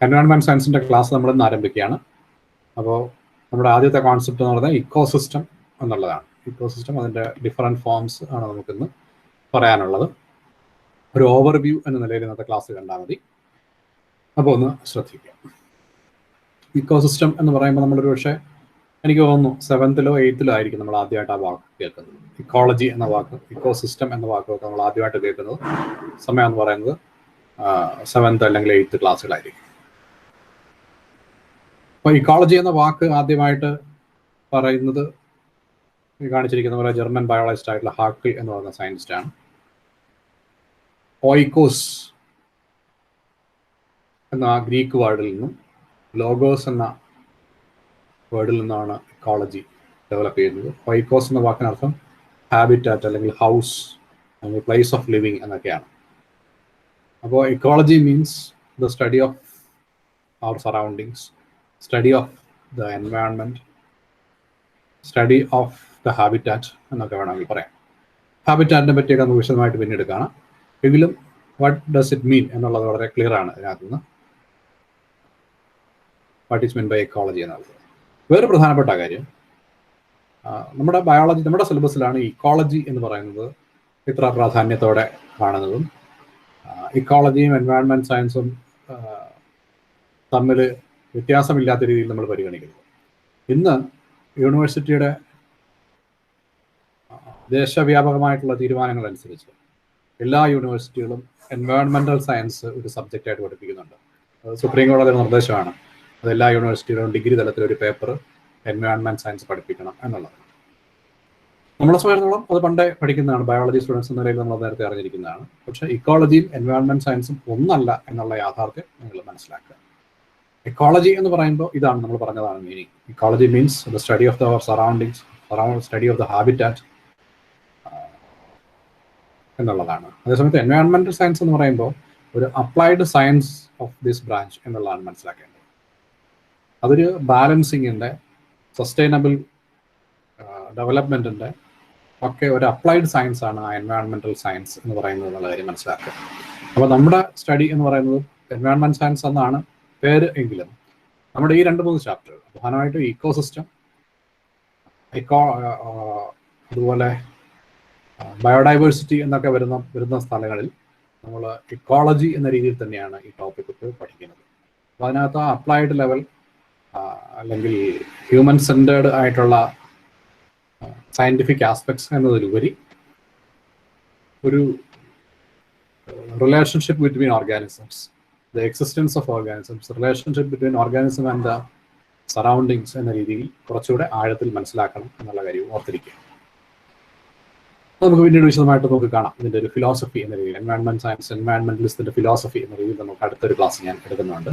Environment സയൻസിന്റെ class നമ്മൾ ഇന്ന് ആരംഭിക്കുകയാണ്. അപ്പോൾ നമ്മുടെ ആദ്യത്തെ കോൺസെപ്റ്റ് എന്ന് പറയുന്നത് ഇക്കോസിസ്റ്റം എന്നുള്ളതാണ്. ഇക്കോസിസ്റ്റം അതിൻ്റെ ഡിഫറെൻറ്റ് ഫോംസ് ആണ് നമുക്കിന്ന് പറയാനുള്ളത്. ഒരു ഓവർവ്യൂ എന്ന നിലയിൽ ഇന്നത്തെ ക്ലാസ് കണ്ടാൽ മതി. അപ്പോൾ ഒന്ന് ശ്രദ്ധിക്കുക. ഇക്കോസിസ്റ്റം എന്ന് പറയുമ്പോൾ നമ്മളൊരു പക്ഷേ എനിക്ക് തോന്നുന്നു 7th-ലോ 8th-ലോ ആയിരിക്കും നമ്മൾ ആദ്യമായിട്ട് ആ വാക്ക് കേൾക്കുന്നത്. ഇക്കോളജി എന്ന വാക്ക്, ഇക്കോസിസ്റ്റം എന്ന വാക്കൊക്കെ നമ്മൾ ആദ്യമായിട്ട് കേൾക്കുന്നത് സമയം എന്ന് പറയുന്നത് 7th അല്ലെങ്കിൽ 8th ക്ലാസ്സുകളായിരിക്കും. അപ്പോൾ ഇക്കോളജി എന്ന വാക്ക് ആദ്യമായിട്ട് പറയുന്നത് കാണിച്ചിരിക്കുന്ന പോലെ ജർമ്മൻ ബയോളജിസ്റ്റ് ആയിട്ടുള്ള ഹാക്കിൾ എന്ന് പറയുന്ന സയൻറ്റിസ്റ്റാണ്. ഓയിക്കോസ് എന്ന ഗ്രീക്ക് വേർഡിൽ നിന്നും ലോഗോസ് എന്ന വേർഡിൽ നിന്നാണ് ഇക്കോളജി ഡെവലപ്പ് ചെയ്യുന്നത്. ഓയിക്കോസ് എന്ന വാക്കിനർത്ഥം ഹാബിറ്റാറ്റ് അല്ലെങ്കിൽ ഹൗസ് അല്ലെങ്കിൽ പ്ലേസ് ഓഫ് ലിവിങ് എന്നൊക്കെയാണ്. അപ്പോൾ ecology means the study of our surroundings, study of the environment, study of the habitat എന്നൊക്കെ വേണമെങ്കിൽ പറയാം. ഹാബിറ്റാറ്റിനെ പറ്റിയൊക്കെ നമുക്ക് വിശദമായിട്ട് പിന്നീട് കാണാം. എങ്കിലും വാട്ട് ഡസ് ഇറ്റ് മീൻ എന്നുള്ളത് വളരെ ക്ലിയർ ആണ് ഇതിനകത്ത് നിന്ന്. What is mean by ecology എന്നുള്ളത്. വേറെ പ്രധാനപ്പെട്ട കാര്യം, നമ്മുടെ ബയോളജി, നമ്മുടെ സിലബസിലാണ് ഇക്കോളജി എന്ന് പറയുന്നത് ഇത്ര പ്രാധാന്യത്തോടെ കാണുന്നതും ഇക്കോളജിയും എൻവയോൺമെൻറ്റ് സയൻസും തമ്മിൽ വ്യത്യാസമില്ലാത്ത രീതിയിൽ നമ്മൾ പരിഗണിക്കുന്നത്. ഇന്ന് യൂണിവേഴ്സിറ്റിയുടെ ദേശവ്യാപകമായിട്ടുള്ള തീരുമാനങ്ങൾ അനുസരിച്ച് എല്ലാ യൂണിവേഴ്സിറ്റികളും എൻവയോൺമെൻറ്റൽ സയൻസ് ഒരു സബ്ജക്റ്റായിട്ട് പഠിപ്പിക്കുന്നുണ്ട്. സുപ്രീം കോടതിയുടെ നിർദ്ദേശമാണ് അത് എല്ലാ യൂണിവേഴ്സിറ്റികളും ഡിഗ്രി തലത്തിൽ ഒരു പേപ്പർ എൻവയോൺമെൻറ്റ് സയൻസ് പഠിപ്പിക്കണം എന്നുള്ളത്. നമ്മളെ സംബന്ധിച്ചിടത്തോളം അത് പണ്ടേ പഠിക്കുന്നതാണ്, ബയോളജി സ്റ്റുഡൻസ് എന്ന നിലയിൽ നമ്മൾ നേരത്തെ അറിഞ്ഞിരിക്കുന്നതാണ്. പക്ഷേ ഇക്കോളജിയും എൻവയോൺമെൻറ്റ് സയൻസും ഒന്നല്ല എന്നുള്ള യാഥാർത്ഥ്യം നിങ്ങൾ മനസ്സിലാക്കുക. ഇക്കോളജി എന്ന് പറയുമ്പോൾ ഇതാണ് നമ്മൾ പറഞ്ഞതാണ് meaning. Ecology means the study of the surroundings, study of the habitat എന്നുള്ളതാണ്. അതേസമയത്ത് എൻവയോൺമെൻറ്റൽ സയൻസ് എന്ന് പറയുമ്പോൾ ഒരു applied science of this branch എന്നുള്ളതാണ് മനസ്സിലാക്കേണ്ടത്. അതൊരു ബാലൻസിങ്ങിൻ്റെ, സസ്റ്റൈനബിൾ ഡെവലപ്മെൻറ്റിൻ്റെ ഒക്കെ ഒരു അപ്ലൈഡ് സയൻസ് ആണ് ആ എൻവയോൺമെൻറ്റൽ സയൻസ് എന്ന് പറയുന്നത് എന്നുള്ള കാര്യം മനസ്സിലാക്കുക. അപ്പോൾ നമ്മുടെ സ്റ്റഡി എന്ന് പറയുന്നത് എൻവയോൺമെൻറ്റ് സയൻസ് എന്നാണ് പേര് എങ്കിലും നമ്മുടെ ഈ 2-3 ചാപ്റ്ററുകൾ പ്രധാനമായിട്ടും ഇക്കോസിസ്റ്റം, അതുപോലെ ബയോഡൈവേഴ്സിറ്റി എന്നൊക്കെ വരുന്ന സ്ഥലങ്ങളിൽ നമ്മൾ ഇക്കോളജി എന്ന രീതിയിൽ തന്നെയാണ് ഈ ടോപ്പിക്ക് പഠിക്കുന്നത്. അപ്പോൾ അതിനകത്ത് അപ്ലൈഡ് ലെവൽ അല്ലെങ്കിൽ ഹ്യൂമൻ സെൻറ്റേർഡ് ആയിട്ടുള്ള സയൻറ്റിഫിക് ആസ്പെക്ട്സ് എന്നതിലുപരി ഒരു relationship between organisms, the existence of organisms, relationship between organism and the surroundings എന്ന രീതിയിൽ കുറച്ചുകൂടെ ആഴത്തിൽ മനസ്സിലാക്കണം എന്നുള്ള കാര്യം ഓർത്തിരിക്കുക. നമുക്ക് പിന്നീട് വിശദമായിട്ട് നമുക്ക് കാണാം ഇതിൻ്റെ ഒരു ഫിലോസഫി എന്ന രീതിയിൽ. എൻവയോൺമെൻറ്റ് സയൻസ്, എൻവയോൺമെൻറ്റലിസ്റ്റിൻ്റെ ഫിലോസഫി എന്ന രീതിയിൽ നമുക്ക് അടുത്തൊരു ക്ലാസ് ഞാൻ എടുക്കുന്നുണ്ട്.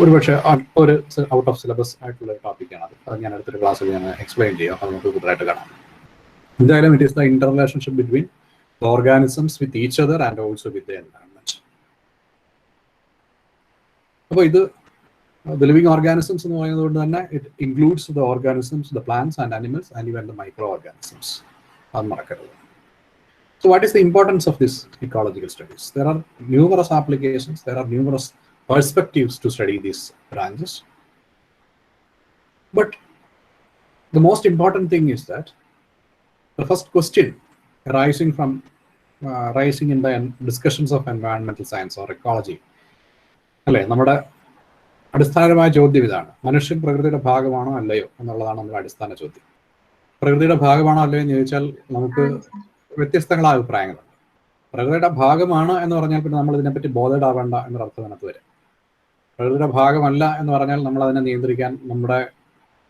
ഒരുപക്ഷെ ഒരു ഔട്ട് ഓഫ് സിലബസ് ആയിട്ടുള്ള ഒരു ടോപ്പിക്കാണ് അത് ഞാൻ അടുത്തൊരു ക്ലാസ്സിൽ ഞാൻ എക്സ്പ്ലെയിൻ ചെയ്യാം. അത് നമുക്ക് കൂടുതലായിട്ട് കാണാം. എന്തായാലും it is the Inter relationship between the organisms with each other and also with the environment. അപ്പോൾ ഇത് ദ ലിവിങ് ഓർഗാനിസംസ് എന്ന് പറയുന്നത് കൊണ്ട് തന്നെ it includes the organisms, the plants and animals and even the micro organisms. അത് മറക്കരുത്. So what is the importance of this ecological studies? There are numerous applications, there are numerous perspectives to study these branches. But the most important thing is that the first question arising in the discussions of environmental science or ecology, അല്ലേ, നമ്മുടെ അടിസ്ഥാനപരമായ ചോദ്യം ഇതാണ്: മനുഷ്യൻ പ്രകൃതിയുടെ ഭാഗമാണോ അല്ലയോ എന്നുള്ളതാണ് നമ്മുടെ അടിസ്ഥാന ചോദ്യം. പ്രകൃതിയുടെ ഭാഗമാണോ അല്ലയോ എന്ന് ചോദിച്ചാൽ നമുക്ക് വ്യത്യസ്തങ്ങളായ അഭിപ്രായങ്ങളുണ്ട്. പ്രകൃതിയുടെ ഭാഗമാണ് എന്ന് പറഞ്ഞാൽ പിന്നെ നമ്മൾ ഇതിനെപ്പറ്റി ബോധേഡാവേണ്ട എന്നൊരർത്ഥം അതിനകത്ത് വരും. പ്രകൃതിയുടെ ഭാഗമല്ല എന്ന് പറഞ്ഞാൽ നമ്മൾ അതിനെ നിയന്ത്രിക്കാൻ, നമ്മുടെ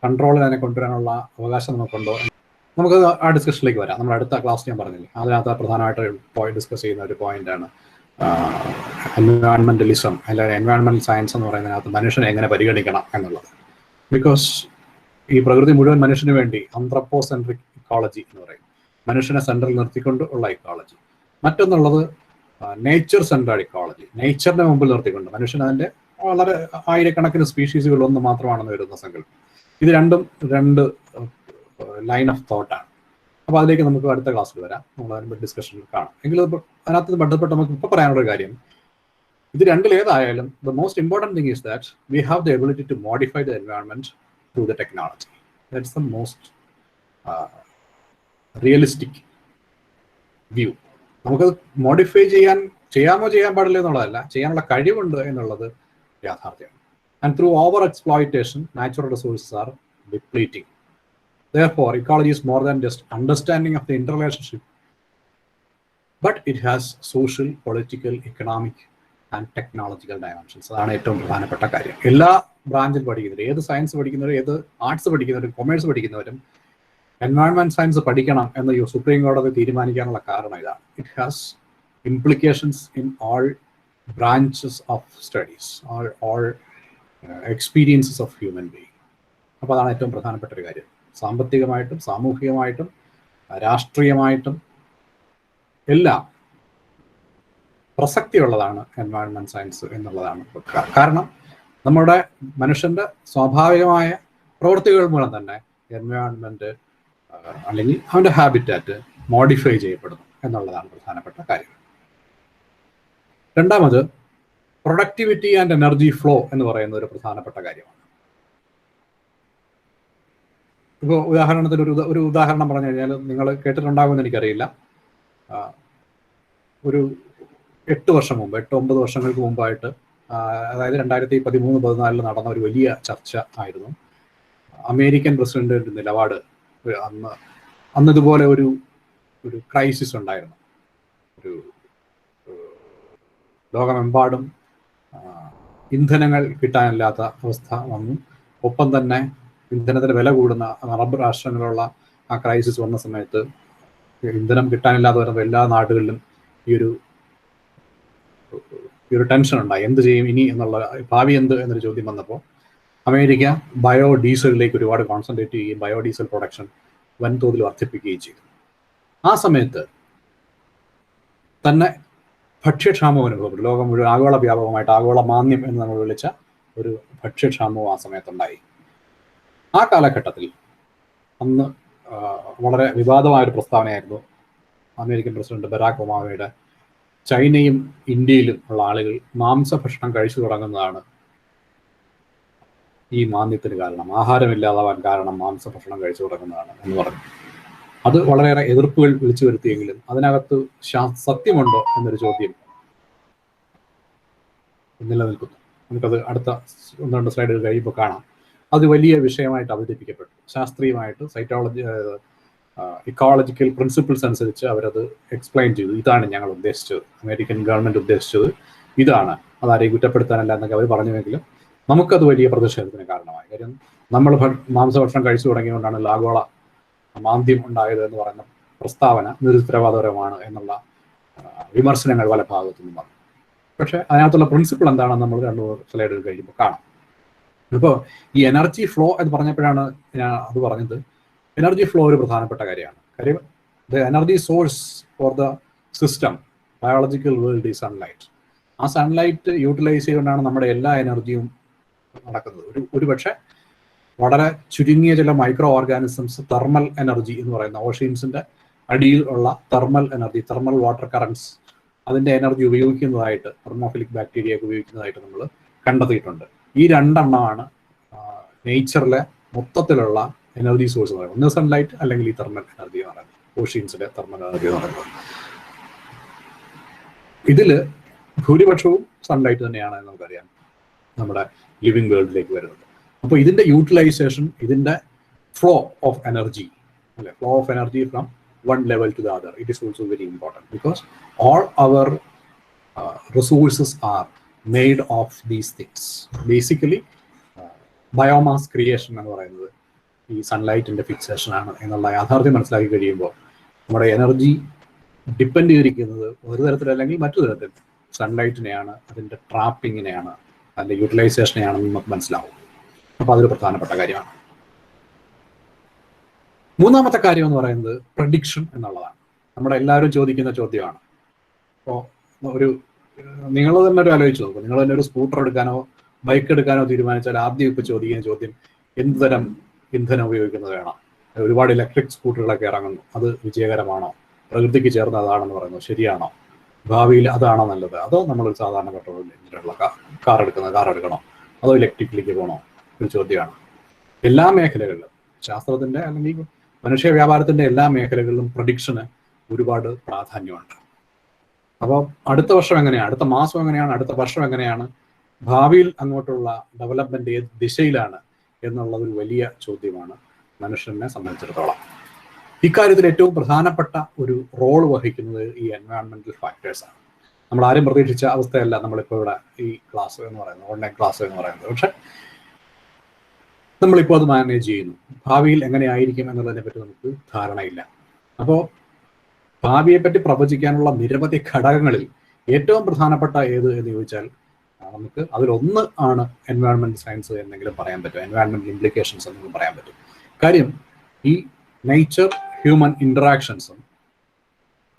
കൺട്രോളിൽ അതിനെ കൊണ്ടുവരാനുള്ള അവകാശം നമുക്കുണ്ടോ? നമുക്ക് ആ ഡിസ്കഷനിലേക്ക് വരാം. നമ്മുടെ അടുത്ത ക്ലാസ് ഞാൻ പറഞ്ഞില്ലേ, അതിനകത്ത് പ്രധാനമായിട്ട് ഡിസ്കസ് ചെയ്യുന്ന ഒരു പോയിന്റാണ് എൻവയോൺമെന്റലിസം അല്ലെങ്കിൽ എൻവയോൺമെന്റൽ സയൻസ് എന്ന് പറയുന്നതിനകത്ത് മനുഷ്യനെ എങ്ങനെ പരിഗണിക്കണം എന്നുള്ളത്. ബിക്കോസ് ഈ പ്രകൃതി മുഴുവൻ മനുഷ്യന് വേണ്ടി ആന്ത്രപ്പോസെൻട്രിക് ഇക്കോളജി എന്ന് പറയും, മനുഷ്യനെ സെൻട്രൽ നിർത്തിക്കൊണ്ട് ഉള്ള ഇക്കോളജി. മറ്റൊന്നുള്ളത് നേച്ചർ സെൻട്രേഡ് ഇക്കോളജി, നേച്ചറിനെ മുമ്പിൽ നിർത്തിക്കൊണ്ട് മനുഷ്യൻ അതിൻ്റെ വളരെ ആയിരക്കണക്കിന് സ്പീഷീസുകൾ ഒന്ന് മാത്രമാണെന്ന് വരുന്ന സങ്കല്പം. ഇത് രണ്ട് ലൈൻ ഓഫ് തോട്ടാണ്. അപ്പോൾ അതിലേക്ക് നമുക്ക് അടുത്ത ക്ലാസ്സിൽ വരാം, നമ്മൾ അതിൻ്റെ ഡിസ്കഷനിൽ കാണാം. എങ്കിലും അതിനകത്ത് ബന്ധപ്പെട്ട് നമുക്ക് ഇപ്പോൾ പറയാനുള്ള കാര്യം, ഇത് രണ്ടിലേതായാലും the most important thing is that we have the ability to modify the environment through the technology. That's the most realistic view. നമുക്ക് മോഡിഫൈ ചെയ്യാൻ പാടില്ല എന്നുള്ളതല്ല, ചെയ്യാനുള്ള കഴിവുണ്ട് എന്നുള്ളത് യാഥാർത്ഥ്യമാണ്. And through over exploitation, natural resources are depleting. Therefore, ecology is more than just understanding of the interrelationship, but it has social, political, economic and technological dimensions. അതാണ് ഏറ്റവും പ്രധാനപ്പെട്ട കാര്യം. എല്ലാ ബ്രാഞ്ചിൽ പഠിക്കുന്നവരും, ഏത് സയൻസ് പഠിക്കുന്നവരും, ഏത് ആർട്സ് പഠിക്കുന്നവരും, കൊമേഴ്സ് പഠിക്കുന്നവരും എൻവയോൺമെന്റ് സയൻസ് പഠിക്കണം എന്ന് സുപ്രീം കോടതി തീരുമാനിക്കാനുള്ള കാരണം ഇതാണ്. It has implications in all branches of studies, all experiences of human being. അപ്പോൾ അതാണ് ഏറ്റവും പ്രധാനപ്പെട്ട ഒരു കാര്യം. സാമ്പത്തികമായിട്ടും സാമൂഹികമായിട്ടും രാഷ്ട്രീയമായിട്ടും എല്ലാം പ്രസക്തിയുള്ളതാണ് എൻവയോൺമെന്റ് സയൻസ് എന്നുള്ളതാണ്. കാരണം നമ്മുടെ മനുഷ്യന്റെ സ്വാഭാവികമായ പ്രവൃത്തികൾ മൂലം തന്നെ എൻവയോൺമെന്റ് അല്ലെങ്കിൽ അവന്റെ ഹാബിറ്റാറ്റ് മോഡിഫൈ ചെയ്യപ്പെടുന്നു എന്നുള്ളതാണ് പ്രധാനപ്പെട്ട കാര്യം. രണ്ടാമത്, പ്രൊഡക്ടിവിറ്റി ആൻഡ് എനർജി ഫ്ലോ എന്ന് പറയുന്ന ഒരു പ്രധാനപ്പെട്ട കാര്യമാണ്. ഇപ്പോൾ ഉദാഹരണത്തിന് ഒരു ഉദാഹരണം പറഞ്ഞു കഴിഞ്ഞാൽ നിങ്ങൾ കേട്ടിട്ടുണ്ടാകുമെന്ന് എനിക്കറിയില്ല. ഒരു 8 വർഷം മുമ്പ്, 8-9 വർഷങ്ങൾക്ക് മുമ്പായിട്ട്, അതായത് 2013-14 നടന്ന ഒരു വലിയ ചർച്ച ആയിരുന്നു അമേരിക്കൻ പ്രസിഡന്റിന്റെ നിലപാട്. അന്ന് ഇതുപോലെ ഒരു ക്രൈസിസ് ഉണ്ടായിരുന്നു. ഒരു ലോകമെമ്പാടും ഇന്ധനങ്ങൾ കിട്ടാനില്ലാത്ത അവസ്ഥ വന്നു. ഒപ്പം തന്നെ ഇന്ധനത്തിന് വില കൂടുന്ന അറബ് രാഷ്ട്രങ്ങളിലുള്ള ആ ക്രൈസിസ് വന്ന സമയത്ത് ഇന്ധനം കിട്ടാനില്ലാതെ വരുമ്പോൾ എല്ലാ നാടുകളിലും ഈ ഒരു ടെൻഷൻ ഉണ്ടായി. എന്ത് ചെയ്യും ഇനി എന്നുള്ള, ഭാവി എന്ത് എന്നൊരു ചോദ്യം വന്നപ്പോൾ അമേരിക്ക ബയോഡീസലിലേക്ക് ഒരുപാട് കോൺസെൻട്രേറ്റ് ചെയ്യുകയും ബയോഡീസൽ പ്രൊഡക്ഷൻ വൻതോതിൽ വർദ്ധിപ്പിക്കുകയും ചെയ്തു. ആ സമയത്ത് തന്നെ ഭക്ഷ്യക്ഷാമം അനുഭവപ്പെട്ടു. ലോകം മുഴുവൻ ആഗോള വ്യാപകമായിട്ട് ആഗോള മാന്ദ്യം എന്ന് നമ്മൾ വിളിച്ച ഒരു ഭക്ഷ്യക്ഷാമവും ആ സമയത്തുണ്ടായി. ആ കാലഘട്ടത്തിൽ അന്ന് വളരെ വിവാദമായൊരു പ്രസ്താവനയായിരുന്നു അമേരിക്കൻ പ്രസിഡന്റ് ബരാക് ഒബാമയുടെ. ചൈനയും ഇന്ത്യയിലും ഉള്ള ആളുകൾ മാംസഭക്ഷണം കഴിച്ചു തുടങ്ങുന്നതാണ് ഈ മാന്ദ്യത്തിന് കാരണം, ആഹാരമില്ലാതാവാൻ കാരണം മാംസഭക്ഷണം കഴിച്ചു തുടങ്ങുന്നതാണ് എന്ന് പറഞ്ഞു. അത് വളരെയേറെ എതിർപ്പുകൾ വിളിച്ചു വരുത്തിയെങ്കിലും അതിനകത്ത് സത്യമുണ്ടോ എന്നൊരു ചോദ്യം നിലനിൽക്കുന്നു. നമുക്കത് അടുത്ത 1-2 സ്ലൈഡുകൾ കഴിയുമ്പോൾ കാണാം. അത് വലിയ വിഷയമായിട്ട് അവതരിപ്പിക്കപ്പെട്ടു. ശാസ്ത്രീയമായിട്ട് ഇക്കോളജിക്കൽ പ്രിൻസിപ്പിൾസ് അനുസരിച്ച് അവരത് എക്സ്പ്ലെയിൻ ചെയ്തു. ഇതാണ് ഞങ്ങൾ ഉദ്ദേശിച്ചത്, അമേരിക്കൻ ഗവൺമെന്റ് ഉദ്ദേശിച്ചത് ഇതാണ്, അതാരെയും കുറ്റപ്പെടുത്താനല്ല എന്നൊക്കെ അവർ പറഞ്ഞുവെങ്കിലും നമുക്കത് വലിയ പ്രതിഷേധത്തിന് കാരണമായി. കാര്യം നമ്മൾ മാംസഭക്ഷണം കഴിച്ചു തുടങ്ങിയതുകൊണ്ടാണ് ആഗോള മാന്ദ്യം ഉണ്ടായത് എന്ന് പറയുന്ന പ്രസ്താവന നിരുത്തരവാദപരമാണ് എന്നുള്ള വിമർശനങ്ങൾ പല ഭാഗത്തുനിന്നും വന്നു. പക്ഷെ അതിനകത്തുള്ള പ്രിൻസിപ്പിൾ എന്താണെന്ന് നമ്മൾ 2 സ്ലൈഡുകൾ കഴിയുമ്പോൾ കാണാം. ഇപ്പോൾ ഈ എനർജി ഫ്ലോ എന്ന് പറഞ്ഞപ്പോഴാണ് ഞാൻ അത് പറഞ്ഞത്. എനർജി ഫ്ലോ ഒരു പ്രധാനപ്പെട്ട കാര്യമാണ്. കാര്യം the energy source for the system biological world ഈ സൺലൈറ്റ്. ആ സൺലൈറ്റ് യൂട്ടിലൈസ് ചെയ്തുകൊണ്ടാണ് നമ്മുടെ എല്ലാ എനർജിയും നടക്കുന്നത്. ഒരു പക്ഷേ വളരെ ചുരുങ്ങിയ ചില മൈക്രോ ഓർഗാനിസംസ് തെർമൽ എനർജി എന്ന് പറയുന്ന ഓഷ്യൻസിന്റെ അടിയിൽ ഉള്ള thermal energy, thermal water currents, അതിന്റെ എനർജി ഉപയോഗിക്കുന്നതായിട്ട്, തെർമോഫിലിക് ബാക്ടീരിയ ഒക്കെ ഉപയോഗിക്കുന്നതായിട്ട് നമ്മൾ കണ്ടെത്തിയിട്ടുണ്ട്. ഈ 2 എണ്ണമാണ് നേച്ചറിലെ മൊത്തത്തിലുള്ള എനർജി സോഴ്സ് എന്ന് പറയുന്നത്. ഒന്ന് സൺലൈറ്റ് അല്ലെങ്കിൽ ഈ തെർമൽ എനർജി എന്ന് പറയുന്നത്, ഓഷ്യൻസിന്റെ തെർമൽ എനർജി എന്ന് പറയുന്നത്. ഇതിൽ ഭൂരിപക്ഷവും സൺലൈറ്റ് തന്നെയാണ് എന്ന് നമുക്കറിയാം നമ്മുടെ ലിവിങ് വേൾഡിലേക്ക് വരുന്നത്. അപ്പോൾ ഇതിന്റെ യൂട്ടിലൈസേഷൻ, ഇതിന്റെ ഫ്ലോ ഓഫ് എനർജി, അല്ലെ, flow of energy from one level to the other, it is also very important because all our resources are made of these things. Basically biomass creation എന്ന് പറയുന്നത് ഈ സൺലൈറ്റിന്റെ fixation ആണ് എന്നുള്ള യാഥാർത്ഥ്യം മനസ്സിലാക്കി കഴിയുമ്പോൾ നമ്മുടെ എനർജി ഡിപ്പെൻഡ് ചെയ്തിരിക്കുന്നത് ഒരു തരത്തിൽ അല്ലെങ്കിൽ മറ്റു തരത്തിൽ സൺലൈറ്റിനെയാണ്, അതിന്റെ ട്രാപ്പിങ്ങിനെയാണ്, അതിന്റെ യൂട്ടിലൈസേഷനെയാണെന്ന് നമുക്ക് മനസ്സിലാവും. അപ്പോൾ അതൊരു പ്രധാനപ്പെട്ട കാര്യമാണ്. മൂന്നാമത്തെ കാര്യം എന്ന് പറയുന്നത് പ്രഡിക്ഷൻ എന്നുള്ളതാണ്. നമ്മുടെ എല്ലാവരും ചോദിക്കുന്ന ചോദ്യമാണ്. അപ്പോൾ നിങ്ങൾ തന്നെ ഒരു ആലോചിച്ച് നോക്കും. നിങ്ങൾ തന്നെ ഒരു സ്കൂട്ടർ എടുക്കാനോ ബൈക്ക് എടുക്കാനോ തീരുമാനിച്ചാൽ ആദ്യം ഇപ്പോൾ ചോദിക്കുന്ന ചോദ്യം എന്തുതരം ഇന്ധനം ഉപയോഗിക്കുന്നത് വേണം. ഒരുപാട് ഇലക്ട്രിക് സ്കൂട്ടറുകളൊക്കെ ഇറങ്ങുന്നു, അത് വിജയകരമാണോ, പ്രകൃതിക്ക് ചേർന്നതാണെന്ന് പറയുന്നു, ശരിയാണോ? ഭാവിയിൽ അതാണോ നല്ലത്, അതോ നമ്മളൊരു സാധാരണ പെട്രോൾ എഞ്ചിനുള്ള കാർ എടുക്കണോ, അതോ ഇലക്ട്രിക്കിലേക്ക് പോകണോ ഒരു ചോദ്യമാണ്. എല്ലാ മേഖലകളിലും ശാസ്ത്രത്തിന്റെ അല്ലെങ്കിൽ മനുഷ്യ വ്യാപാരത്തിന്റെ എല്ലാ മേഖലകളിലും പ്രഡിക്ഷന് ഒരുപാട് പ്രാധാന്യമുണ്ട്. അപ്പോൾ അടുത്ത വർഷം എങ്ങനെയാണ്, അടുത്ത മാസം എങ്ങനെയാണ്, അടുത്ത വർഷം എങ്ങനെയാണ്, ഭാവിയിൽ അങ്ങോട്ടുള്ള ഡെവലപ്മെന്റ് ഏത് ദിശയിലാണ് എന്നുള്ളത് ഒരു വലിയ ചോദ്യമാണ് മനുഷ്യനെ സംബന്ധിച്ചിടത്തോളം. ഇക്കാര്യത്തിൽ ഏറ്റവും പ്രധാനപ്പെട്ട ഒരു റോൾ വഹിക്കുന്നത് ഈ എൻവയോൺമെന്റൽ ഫാക്ടേഴ്സാണ്. നമ്മൾ ആരും പ്രതീക്ഷിച്ച അവസ്ഥയല്ല നമ്മളിപ്പോൾ ഇവിടെ ഈ ക്ലാസ് എന്ന് പറയുന്നത്, ഓൺലൈൻ ക്ലാസ് എന്ന് പറയുന്നത്. പക്ഷെ നമ്മളിപ്പോൾ അത് മാനേജ് ചെയ്യുന്നു. ഭാവിയിൽ എങ്ങനെയായിരിക്കും എന്നുള്ളതിനെ പറ്റി നമുക്ക് ധാരണയില്ല. അപ്പോൾ ഭാവിയെപ്പറ്റി പ്രവചിക്കാനുള്ള നിരവധി ഘടകങ്ങളിൽ ഏറ്റവും പ്രധാനപ്പെട്ട ഏത് എന്ന് ചോദിച്ചാൽ നമുക്ക് അതിലൊന്ന് ആണ് എൻവയോൺമെന്റ് സയൻസ് എന്നെങ്കിലും പറയാൻ പറ്റും, എൻവയോൺമെന്റൽ ഇംപ്ലിക്കേഷൻസ് എന്നെങ്കിലും പറയാൻ പറ്റും. കാര്യം ഈ നേച്ചർ ഹ്യൂമൻ ഇൻട്രാക്ഷൻസും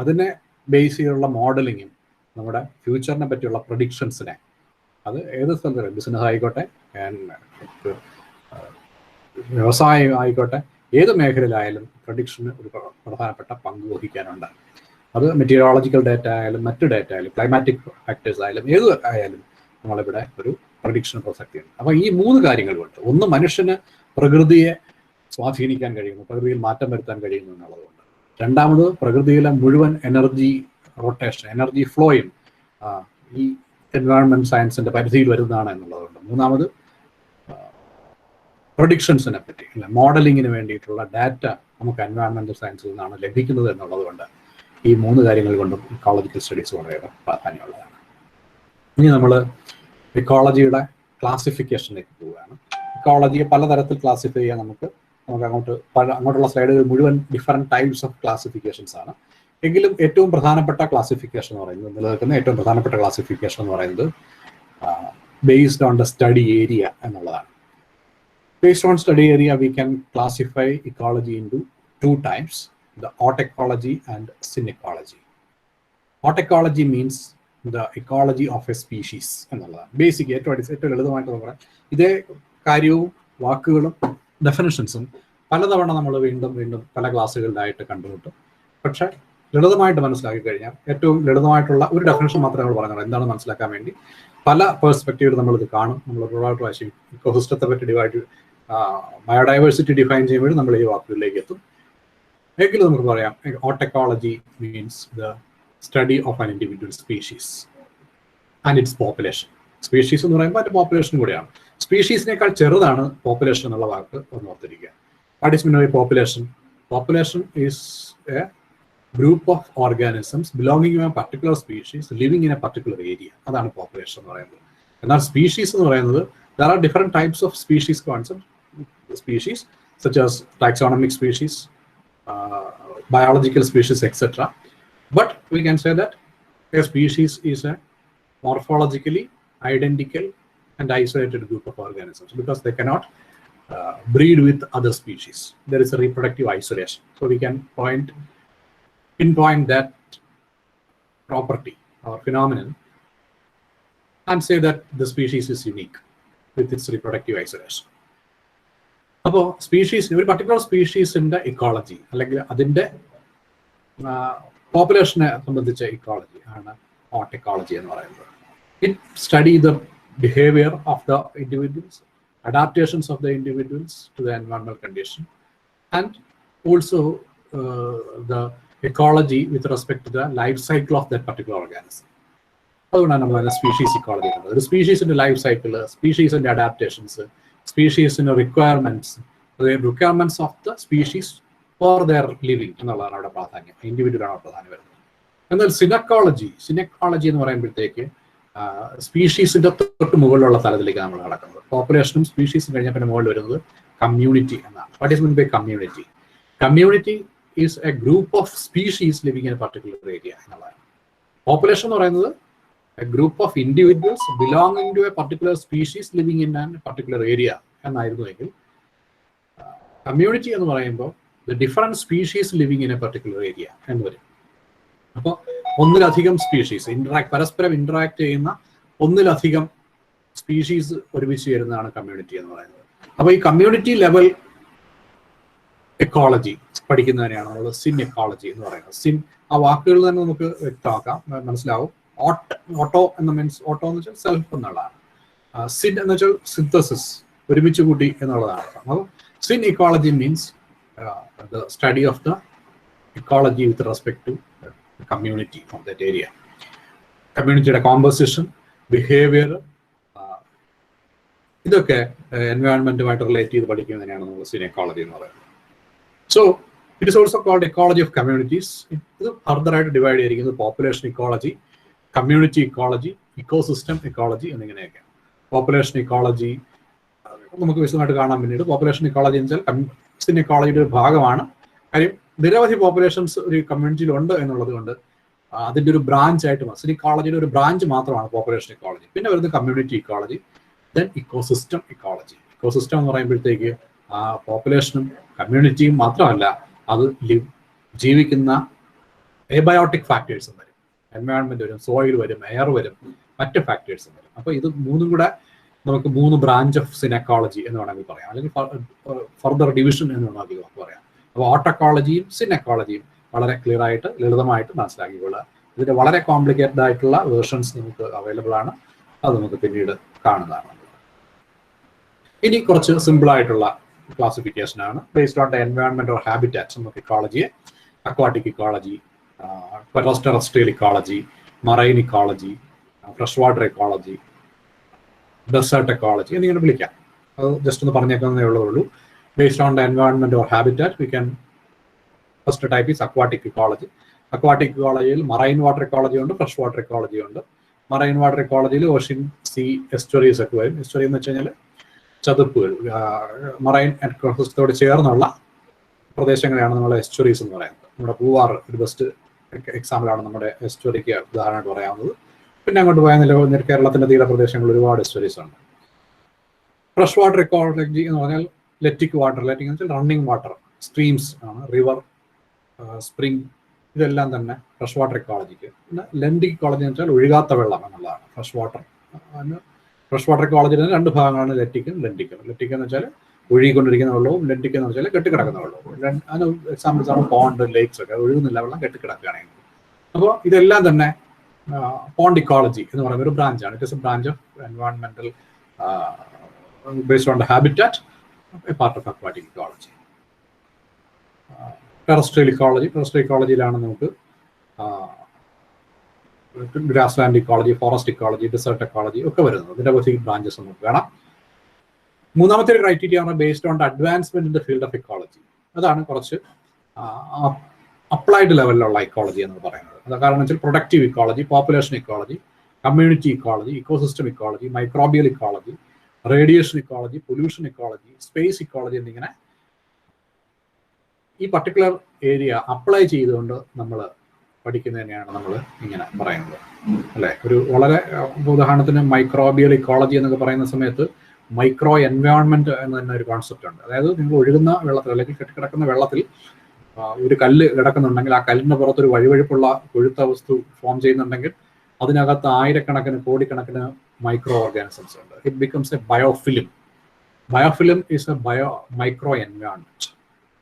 അതിനെ ബേസ് ചെയ്തുള്ള മോഡലിങ്ങും നമ്മുടെ ഫ്യൂച്ചറിനെ പറ്റിയുള്ള പ്രഡിക്ഷൻസിനെ, അത് ഏത് സ്ഥലത്തും ബിസിനസ് ആയിക്കോട്ടെ, വ്യവസായം ആയിക്കോട്ടെ, ഏത് മേഖലയിലായാലും പ്രഡിക്ഷന് ഒരു പ്രധാനപ്പെട്ട പങ്ക് വഹിക്കാനുണ്ട്. അത് മെറ്റീരിയോളജിക്കൽ ഡേറ്റ ആയാലും മറ്റു ഡേറ്റ ആയാലും ക്ലൈമാറ്റിക് ഫാക്ടേഴ്സ് ആയാലും ഏത് ആയാലും നമ്മളിവിടെ ഒരു പ്രഡിക്ഷൻ പ്രസക്തിയുണ്ട്. അപ്പോൾ ഈ മൂന്ന് കാര്യങ്ങളുണ്ട്. ഒന്ന്, മനുഷ്യന് പ്രകൃതിയെ സ്വാധീനിക്കാൻ കഴിയുന്നു, പ്രകൃതിയിൽ മാറ്റം വരുത്താൻ കഴിയുന്നു എന്നുള്ളതുകൊണ്ട്. രണ്ടാമത്, പ്രകൃതിയിലെ മുഴുവൻ എനർജി റൊട്ടേഷൻ, എനർജി ഫ്ലോയും ഈ എൻവയോൺമെന്റ് സയൻസിന്റെ പരിധിയിൽ വരുന്നതാണ് എന്നുള്ളതുകൊണ്ട്. മൂന്നാമത്, പ്രൊഡിക്ഷൻസിനെ പറ്റി അല്ലെ മോഡലിങ്ങിന് വേണ്ടിയിട്ടുള്ള ഡാറ്റ നമുക്ക് എൻവയോൺമെന്റൽ സയൻസിൽ നിന്നാണ് ലഭിക്കുന്നത് എന്നുള്ളതുകൊണ്ട് ഈ മൂന്ന് കാര്യങ്ങൾ കൊണ്ടും ഇക്കോളജിക്കൽ സ്റ്റഡീസ് വളരെയേറെ പ്രാധാന്യമുള്ളതാണ്. ഇനി നമ്മൾ ഇക്കോളജിയുടെ ക്ലാസിഫിക്കേഷനിലേക്ക് പോവുകയാണ്. ഇക്കോളജിയെ പലതരത്തിൽ ക്ലാസിഫൈ ചെയ്യാൻ നമുക്ക് അങ്ങോട്ടുള്ള സ്ലൈഡുകൾ മുഴുവൻ ഡിഫറെൻറ്റ് ടൈപ്സ് ഓഫ് ക്ലാസിഫിക്കേഷൻസ് ആണ്. എങ്കിലും ഏറ്റവും പ്രധാനപ്പെട്ട ക്ലാസിഫിക്കേഷൻ എന്ന് പറയുന്നത്, നിലനിൽക്കുന്ന ഏറ്റവും പ്രധാനപ്പെട്ട ക്ലാസിഫിക്കേഷൻ എന്ന് പറയുന്നത് based on the study area എന്നുള്ളതാണ്. Based on study area, we can classify ecology into two types, the autecology and synecology. Autecology means the ecology of a species എന്നുള്ളതാണ്. ബേസിക് ഏറ്റവും ലളിതമായിട്ട് പറയാം. ഇതേ കാര്യവും വാക്കുകളും ഡെഫിനിഷൻസും പലതവണ നമ്മൾ വീണ്ടും പല ക്ലാസ്സുകളിലായിട്ട് കണ്ടുമുട്ടും. പക്ഷെ ലളിതമായിട്ട് മനസ്സിലാക്കി കഴിഞ്ഞാൽ ഏറ്റവും ലളിതമായിട്ടുള്ള ഒരു ഡെഫിനിഷൻ മാത്രമേ നമ്മൾ പറഞ്ഞുള്ളൂ. എന്താണ് മനസ്സിലാക്കാൻ വേണ്ടി പല പെർസ്പെക്റ്റീവിൽ നമ്മളിത് കാണും. നമ്മൾ ഒരുപാട് പ്രാവശ്യം ഇക്കോസിസ്റ്റത്തെ പറ്റി ബയോഡൈവേഴ്സിറ്റി ഡിഫൈൻ ചെയ്യുമ്പോഴും നമ്മൾ ഈ വാക്കുകളിലേക്ക് എത്തും. എങ്കിലും നമുക്ക് പറയാം, autecology means the study of an individual species and its population. Species എന്ന് പറയുമ്പോൾ അതിൻ്റെ പോപ്പുലേഷൻ കൂടിയാണ്. സ്പീഷീസിനേക്കാൾ ചെറുതാണ് പോപ്പുലേഷൻ എന്നുള്ള വാക്ക് ഒന്ന് ഓർത്തിരിക്കുക. What is mean by population? Population is a group of organisms belonging to a particular species living in a particular area. അതാണ് പോപ്പുലേഷൻ എന്ന് പറയുന്നത്. എന്നാൽ സ്പീഷീസ് എന്ന് പറയുന്നത് there are different types of species concept, species such as taxonomic species, biological species, etc. But we can say that a species is a morphologically identical and isolated group of organisms because they cannot breed with other species. There is a reproductive isolation. So we can pinpoint that property or phenomenon and say that the species is unique with its reproductive isolation. അപ്പോൾ species, ഒരു particular സ്പീഷീസിന്റെ ecology അല്ലെങ്കിൽ അതിൻ്റെ പോപ്പുലേഷനെ സംബന്ധിച്ച ecology ആണ് autecology എന്ന് പറയുന്നത്. It study the behaviour of the individuals, adaptations of the individuals to the എൻവയോൺമെന്റൽ condition and also the ecology with respect to the life cycle of the particular organism. അതുകൊണ്ടാണ് നമ്മൾ അതിനെ സ്പീഷീസ് ഇക്കോളജി പറയുന്നത്. ഒരു സ്പീഷീസിന്റെ life cycle, സ്പീഷീസിന്റെ adaptations, സ്പീഷീസിന്റെ requirements of the species for their living എന്നുള്ളതാണ് അവിടെ പ്രാധാന്യം. ഇൻഡിവിജ്വലാണ് പ്രാധാന്യം വരുന്നത്. എന്നാൽ സിനെക്കോളജി എന്ന് പറയുമ്പോഴത്തേക്ക് സ്പീഷീസിന്റെ തൊട്ട് മുകളിലുള്ള തലത്തിലേക്ക് നമ്മൾ നടക്കുന്നത്. പോപ്പുലേഷനും സ്പീഷീസും കഴിഞ്ഞാൽ പിന്നെ മുകളിൽ വരുന്നത് കമ്മ്യൂണിറ്റി എന്നാണ്. What is mean by community? Community is a group of species living in a particular area എന്നുള്ളതാണ്. പോപ്പുലേഷൻ എന്ന് പറയുന്നത് a group of individuals belonging to a particular species living in a particular area എന്നായിരുന്നുവെങ്കിൽ community എന്ന് പറയുമ്പോൾ the different species living in a particular area എന്ന് വരും. അപ്പോൾ ഒന്നിലധികം സ്പീഷീസ് പരസ്പരം ഇന്ററാക്ട് ചെയ്യുന്ന ഒന്നിലധികം സ്പീഷീസ് ഒരുമിച്ച് ചേരുന്നതാണ് കമ്മ്യൂണിറ്റി എന്ന് പറയുന്നത്. അപ്പോൾ ഈ കമ്മ്യൂണിറ്റി ലെവൽ എക്കോളജി പഠിക്കുന്നതിനെയാണ് നമ്മൾ സിൻ എക്കോളജി എന്ന് പറയുന്നത്. സിൻ ആ വാക്കുകൾ തന്നെ നമുക്ക് വ്യക്തമാക്കാം, മനസ്സിലാവും. ഓട്ടോ എന്ന് മീൻസ് ഓട്ടോ എന്ന് വെച്ചാൽ സെൽഫ് എന്നുള്ളതാണ്. സിൻ എന്ന് വെച്ചാൽ സിന്തസിസ്, ഒരുമിച്ച് കൂട്ടി എന്നുള്ളതാണ്. അപ്പോൾ synecology means the study of the ecology with respect to community of that area. കമ്മ്യൂണിറ്റിയുടെ കോമ്പോസിഷൻ, ബിഹേവിയർ, ഇതൊക്കെ എൻവയോൺമെന്റുമായിട്ട് റിലേറ്റ് ചെയ്ത് പഠിക്കുന്നതിനാണ് നമ്മൾ സിൻ ഇക്കോളജി എന്ന് പറയുന്നത്. So it is also called ecology of communities. ഇത് ഫർദറായിട്ട് ഡിവൈഡ് ചെയ്തിരിക്കുന്നത് population ecology, community ecology, ecosystem ecology എന്നിങ്ങനെയൊക്കെ. പോപ്പുലേഷൻ ഇക്കോളജി നമുക്ക് വിശദമായിട്ട് കാണാൻ പിന്നീട്. പോപ്പുലേഷൻ ഇക്കോളജി എന്ന് വെച്ചാൽ സിൻ ഇക്കോളജിയുടെ ഒരു ഭാഗമാണ്. കാര്യം നിരവധി പോപ്പുലേഷൻസ് ഒരു കമ്മ്യൂണിറ്റിയിൽ ഉണ്ട് എന്നുള്ളത് കൊണ്ട് അതിൻ്റെ ഒരു ബ്രാഞ്ച് ആയിട്ട് സിൻ ഇക്കോളജിയുടെ ഒരു ബ്രാഞ്ച് മാത്രമാണ് പോപ്പുലേഷൻ ഇക്കോളജി. പിന്നെ വരുന്നത് community ecology, then ecosystem ecology. Ecosystem എന്ന് പറയുമ്പോഴത്തേക്ക് പോപ്പുലേഷനും കമ്മ്യൂണിറ്റിയും മാത്രമല്ല, അത് ജീവിക്കുന്ന എബയോട്ടിക് ഫാക്ടേഴ്സും വരും, എൻവയോൺമെന്റ് വരും, സോയിൽ വരും, എയർ വരും, മറ്റ് ഫാക്ടേഴ്സും വരും. അപ്പോൾ ഇത് മൂന്നും കൂടെ നമുക്ക് 3 ബ്രാഞ്ച് ഓഫ് സിൻ ഇക്കോളജി എന്ന് വേണമെങ്കിൽ പറയാം, അല്ലെങ്കിൽ ഫർദർ ഡിവിഷൻ എന്ന് വേണമെങ്കിൽ നമുക്ക് പറയാം. അപ്പോൾ ഓട്ടോക്കോളജിയും സിൻ ഇക്കോളജിയും വളരെ ക്ലിയർ ആയിട്ട് ലളിതമായിട്ട് മനസ്സിലാക്കിക്കൊള്ളുക. ഇതിന്റെ വളരെ കോംപ്ലിക്കേറ്റഡ് ആയിട്ടുള്ള വേർഷൻസ് നമുക്ക് അവൈലബിൾ ആണ്, അത് നമുക്ക് പിന്നീട് കാണുന്നതാണ്. ഇനി കുറച്ച് സിമ്പിൾ ആയിട്ടുള്ള ക്ലാസിഫിക്കേഷൻ ആണ് based on the environment or habitats. നമുക്ക് ഇക്കോളജിയെ aquatic ecology, terrestrial ecology, marine ecology, fresh water ecology, desert ecology എന്നിങ്ങനെ വിളിക്കാം. അത് ജസ്റ്റ് ഒന്ന് പറഞ്ഞേക്കുന്നതേ ഉള്ളൂ. Based on the environment or habitat we can first type is aquatic ecology. Aquatic ഇക്കോളജിയിൽ marine water ecology ഉണ്ട്, ഫ്രഷ് വാട്ടർ ഇക്കോളജി ഉണ്ട്. Marine water ഇക്കോളജിയിൽ ഓഷ്യൻ, സീ, എസ്റ്ററീസ് ഒക്കെ വരും. എസ്റ്ററി എന്ന് വെച്ച് കഴിഞ്ഞാൽ ചതുപ്പുകൾ, മറൈൻ എക്കോസിസ്റ്റത്തോട് ചേർന്നുള്ള പ്രദേശങ്ങളെയാണ് നമ്മൾ എസ്റ്ററീസ് എന്ന് പറയുന്നത്. നമ്മുടെ പൂവാർ ഒരു ബെസ്റ്റ് എക്സാമ്പിളാണ് നമ്മുടെ എസ്റ്ററിക്ക് ഉദാഹരണമായിട്ട് പറയാവുന്നത്. പിന്നെ അങ്ങോട്ട് പോയാൽ കേരളത്തിന്റെ തീരപ്രദേശങ്ങളിൽ ഒരുപാട് എസ്റ്ററീസ് ഉണ്ട്. ഫ്രഷ് വാട്ടർ ഇക്കോളജി എന്ന് പറഞ്ഞാൽ ലെറ്റിക് വാട്ടർ, ലെറ്റിക് എന്ന് വെച്ചാൽ റണ്ണിങ് വാട്ടർ, സ്ട്രീംസ് ആണ്, റിവർ, സ്പ്രിംഗ്, ഇതെല്ലാം തന്നെ ഫ്രഷ് വാട്ടർ ഇക്കോളജിക്ക്. പിന്നെ ലെൻഡിക് ഇക്കോളജി എന്ന് വെച്ചാൽ ഒഴുകാത്ത വെള്ളം എന്നുള്ളതാണ് ഫ്രഷ് വാട്ടർ. ഫ്രഷ് വാട്ടർ ഇക്കോളജിയിൽ 2 ഭാഗങ്ങളാണ്, ലെറ്റിക്കും ലെൻഡിക്കും. ലെറ്റിക് എന്ന് വെച്ചാൽ ഒഴുകിക്കൊണ്ടിരിക്കുന്ന വെള്ളവും, ലെൻഡിക് എന്ന് വെച്ചാൽ കെട്ടിക്കിടക്കുന്ന വെള്ളവും. അതിന് എക്സാമ്പിൾസ് ആണ് പോണ്ട്, ലേക്സ് ഒക്കെ. ഒഴുകുന്നില്ല, വെള്ളം കെട്ടിക്കിടക്കുകയാണെങ്കിൽ. അപ്പോൾ ഇതെല്ലാം തന്നെ പോണ്ട് ഇക്കോളജി എന്ന് പറയുന്ന ഒരു ബ്രാഞ്ചാണ്. It is a branch of എൻവയോൺമെന്റൽ based on the habitat, a part of aquatic ecology. Terrestrial ecology, terrestrial ഇക്കോളജിയിലാണ് നമുക്ക് grassland ecology, forest ecology, desert ecology ഒക്കെ വരുന്നത്. നിരവധി ബ്രാഞ്ചസ് നമുക്ക് കാണാം. മൂന്നാമത്തെ ഒരു ക്രൈറ്റീരിയ ആണ് based on the advancement in the field of ecology. അതാണ് കുറച്ച് അപ്ലൈഡ് ലെവലിലുള്ള ഇക്കോളജി എന്ന് പറയുന്നത്. അത് കാരണം വെച്ചാൽ productive ecology, population ecology, community ecology, ecosystem ecology, microbial ecology, radiation ecology, pollution ecology, space ecology എന്നിങ്ങനെ ഈ പർട്ടിക്കുലർ ഏരിയ അപ്ലൈ ചെയ്തുകൊണ്ട് നമ്മൾ പഠിക്കുന്നതിനെയാണ് നമ്മൾ ഇങ്ങനെ പറയുന്നത്, അല്ലേ? ഒരു വളരെ ഉദാഹരണത്തിന് മൈക്രോബിയൽ ഇക്കോളജി എന്നൊക്കെ പറയുന്ന സമയത്ത് മൈക്രോ എൻവയോൺമെന്റ് എന്ന് തന്നെ ഒരു കോൺസെപ്റ്റ് ഉണ്ട്. അതായത് നിങ്ങൾ ഒഴുകുന്ന വെള്ളത്തിൽ അല്ലെങ്കിൽ കെട്ടിക്കിടക്കുന്ന വെള്ളത്തിൽ ഒരു കല്ല് കിടക്കുന്നുണ്ടെങ്കിൽ ആ കല്ലിന്റെ പുറത്തൊരു വഴുവഴുപ്പുള്ള കൊഴുത്ത വസ്തു ഫോം ചെയ്യുന്നുണ്ടെങ്കിൽ അതിനകത്ത് ആയിരക്കണക്കിന് കോടിക്കണക്കിന് മൈക്രോ ഓർഗാനിസംസ് ഉണ്ട്. It becomes A biofilm. Biofilm is A micro environment.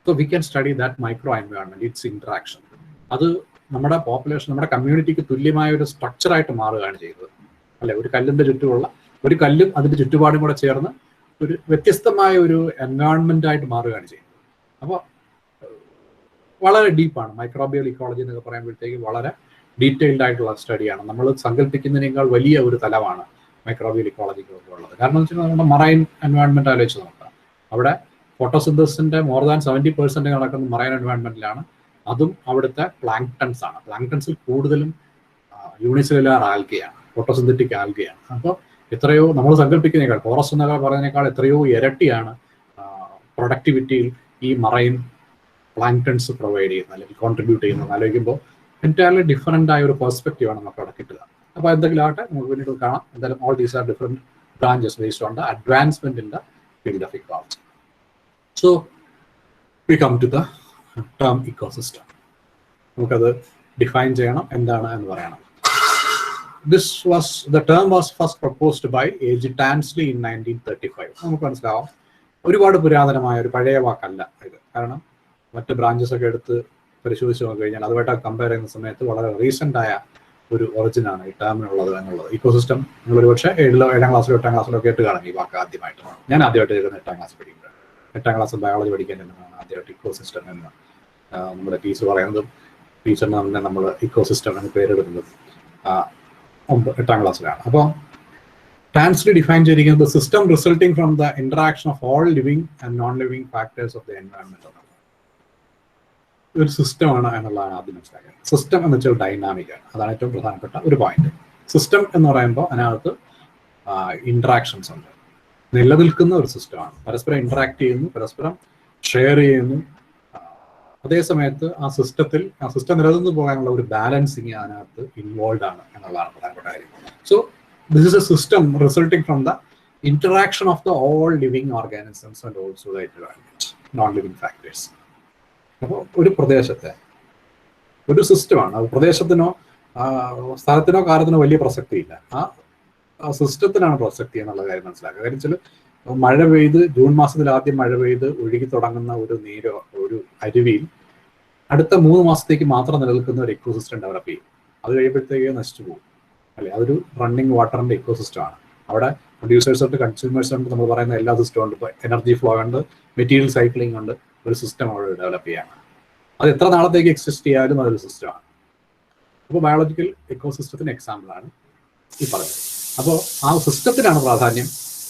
So we can study that micro environment, it's interaction. അത് നമ്മുടെ പോപ്പുലേഷൻ, നമ്മുടെ കമ്മ്യൂണിറ്റിക്ക് തുല്യമായ ഒരു സ്ട്രക്ചറായിട്ട് മാറുകയാണ് ചെയ്തത്, അല്ലെ? ഒരു കല്ലിന്റെ ചുറ്റുമുള്ള ഒരു കല്ലും അതിന്റെ ചുറ്റുപാടും കൂടെ ചേർന്ന് ഒരു വ്യത്യസ്തമായ ഒരു എൻവയോൺമെന്റ് ആയിട്ട് മാറുകയാണ് ചെയ്യുന്നത്. അപ്പോൾ വളരെ ഡീപ്പാണ് മൈക്രോബിയൽ ഇക്കോളജി എന്നൊക്കെ പറയുമ്പോഴത്തേക്ക്. വളരെ ഡീറ്റെയിൽഡ് ആയിട്ടുള്ള സ്റ്റഡിയാണ്. നമ്മൾ സങ്കല്പിക്കുന്നതിനേക്കാൾ വലിയ ഒരു തലമാണ് മൈക്രോബിയൽ ഇക്കോളജിക്ക് ഉള്ളത്. കാരണം എന്ന് വെച്ചാൽ നമ്മുടെ മറൈൻ എൻവയോൺമെന്റ് ആലോചിച്ച് നോക്കാം. അവിടെ ഫോട്ടോസിന്തസിന്റെ മോർ ദാൻ 70% നടക്കുന്ന മറൈൻ എൻവയോൺമെന്റിലാണ്. അതും അവിടുത്തെ പ്ലാങ്ക്ടൺസ് ആണ്. പ്ലാങ്ക്ടൺസിൽ കൂടുതലും യൂണിസെല്ലുലാർ ആൽഗയാണ്, ഫോട്ടോസിന്തറ്റിക് ആൽഗയാണ്. അപ്പോൾ എത്രയോ നമ്മൾ സങ്കല്പിക്കുന്നതിനേക്കാൾ, ഫോറസ്റ്റ് എന്നൊക്കെ പറയുന്നതിനേക്കാൾ എത്രയോ ഇരട്ടിയാണ് പ്രൊഡക്ടിവിറ്റിയിൽ ഈ മറൈൻ പ്ലാങ്ക്ടൺസ് പ്രൊവൈഡ് ചെയ്യുന്നത് അല്ലെങ്കിൽ കോൺട്രിബ്യൂട്ട് ചെയ്യുന്നത്. ആലോചിക്കുമ്പോൾ എൻറ്റയർലി ഡിഫറൻ്റ് ആയ ഒരു പെർസ്പെക്റ്റീവാണ് നമുക്ക് അവിടെ കിട്ടുക. അപ്പോൾ എന്തെങ്കിലും ആകട്ടെ, നമുക്ക് പിന്നീട് കാണാം. എന്തായാലും all these are different branches based on the advancement in the field of ecology. So we come to the term ecosystem. നമുക്കത് ഡിഫൈൻ ചെയ്യണം, എന്താണ് എന്ന് പറയണം. The term was first proposed by A.G. Tansley in 1935. നമുക്ക് മനസ്സിലാവും ഒരുപാട് പുരാതനമായ ഒരു പഴയ വാക്കല്ല ഇത്. കാരണം മറ്റ് ബ്രാഞ്ചസ് ഒക്കെ എടുത്ത് പരിശോധിച്ച് നോക്കിക്കഴിഞ്ഞാൽ അതുമായിട്ട് കമ്പയർ ചെയ്യുന്ന സമയത്ത് വളരെ റീസെൻ്റ് ആയ ഒരു ഒറിജിനാണ് ഈ ടേമിനുള്ളത് എന്നുള്ളത്. ഇക്കോസിസ്റ്റം നിങ്ങൾ ഒരുപക്ഷെ 7ാം ക്ലാസ്സിലോ 8ാം ക്ലാസ്സിലോ കേട്ട് കാണും ഈ വാക്ക് ആദ്യമായിട്ട്. ഞാൻ ആദ്യമായിട്ട് കേൾക്കുന്ന 8ാം ക്ലാസ് പഠിക്കുമ്പോഴാണ്. 8ാം ക്ലാസ് ബയോളജി പഠിക്കാൻ തന്നെയാണ് ആദ്യമായിട്ട് ഇക്കോസിസ്റ്റം എന്ന് നമ്മുടെ ടീച്ചർ പറയുന്നതും ടീച്ചറിന് തന്നെ നമ്മൾ ഇക്കോസിസ്റ്റം എന്ന് പേരെടുക്കുന്നത് 8ാം ക്ലാസ്സിലാണ്. അപ്പോൾ ടാൻസിൽ ഡിഫൈൻ ചെയ്തിരിക്കുന്നത് system resulting from the interaction of all living and non living factors of the environment എന്നാണ്. ഒരു സിസ്റ്റമാണ് എന്നുള്ളതാണ് ആദ്യം മനസ്സിലാക്കുന്നത്. സിസ്റ്റം എന്ന് വെച്ചാൽ ഡൈനാമിക് ആണ്. അതാണ് ഏറ്റവും പ്രധാനപ്പെട്ട ഒരു പോയിന്റ്. സിസ്റ്റം എന്ന് പറയുമ്പോൾ അതിനകത്ത് ഇന്ററാക്ഷൻസ് ഉണ്ട്. നിലനിൽക്കുന്ന ഒരു സിസ്റ്റമാണ്. പരസ്പരം ഇന്ററാക്ട് ചെയ്യുന്നു, പരസ്പരം ഷെയർ ചെയ്യുന്നു. അതേ സമയത്ത് ആ സിസ്റ്റം നിലനിന്ന് പോകാനുള്ള ഒരു ബാലൻസിങ് അതിനകത്ത് ഇൻവോൾവ് ആണ് എന്നുള്ളതാണ് പ്രധാനപ്പെട്ട കാര്യം. So this is A system resulting from the interaction of the all living organisms and also the environment, non-living factors. അപ്പോൾ ഒരു പ്രദേശത്തെ ഒരു സിസ്റ്റമാണ്. അത് പ്രദേശത്തിനോ സ്ഥലത്തിനോ കാലത്തിനോ വലിയ പ്രസക്തിയില്ല. ആ സിസ്റ്റത്തിനാണ് പ്രസക്തി എന്നുള്ള കാര്യം മനസ്സിലാക്കുക. കാര്യം വെച്ചാൽ മഴ പെയ്ത് ജൂൺ മാസത്തിൽ ആദ്യം മഴ പെയ്ത് ഒഴുകി തുടങ്ങുന്ന ഒരു അരുവിയിൽ അടുത്ത 3 മാസത്തേക്ക് മാത്രം നിലനിൽക്കുന്ന ഒരു ഇക്കോസിസ്റ്റം ഡെവലപ്പ് ചെയ്യും. അത് കഴിയുമ്പോഴത്തേക്ക് നശിച്ചു പോകും, അല്ലെ? അതൊരു റണ്ണിങ് വാട്ടറിന്റെ ഇക്കോസിസ്റ്റം ആണ്. അവിടെ പ്രൊഡ്യൂസേഴ്സ് ഉണ്ട്, കൺസ്യൂമേഴ്സ് ഉണ്ട്, നമ്മൾ പറയുന്ന എല്ലാ സിസ്റ്റം ഉണ്ട്. ഇപ്പോൾ എനർജി ഫ്ലോ ഉണ്ട്, മെറ്റീരിയൽ സൈക്ലിംഗ് ഉണ്ട്. ഒരു സിസ്റ്റം അവിടെ ഡെവലപ്പ് ചെയ്യാണ്. അത് എത്ര നാളത്തേക്ക് എക്സിസ്റ്റ് ചെയ്യാനും അതൊരു സിസ്റ്റമാണ്. അപ്പോൾ ബയോളജിക്കൽ ഇക്കോസിസ്റ്റത്തിന് എക്സാമ്പിളാണ് ഈ പറഞ്ഞത്. അപ്പോൾ ആ സിസ്റ്റത്തിനാണ് പ്രാധാന്യം.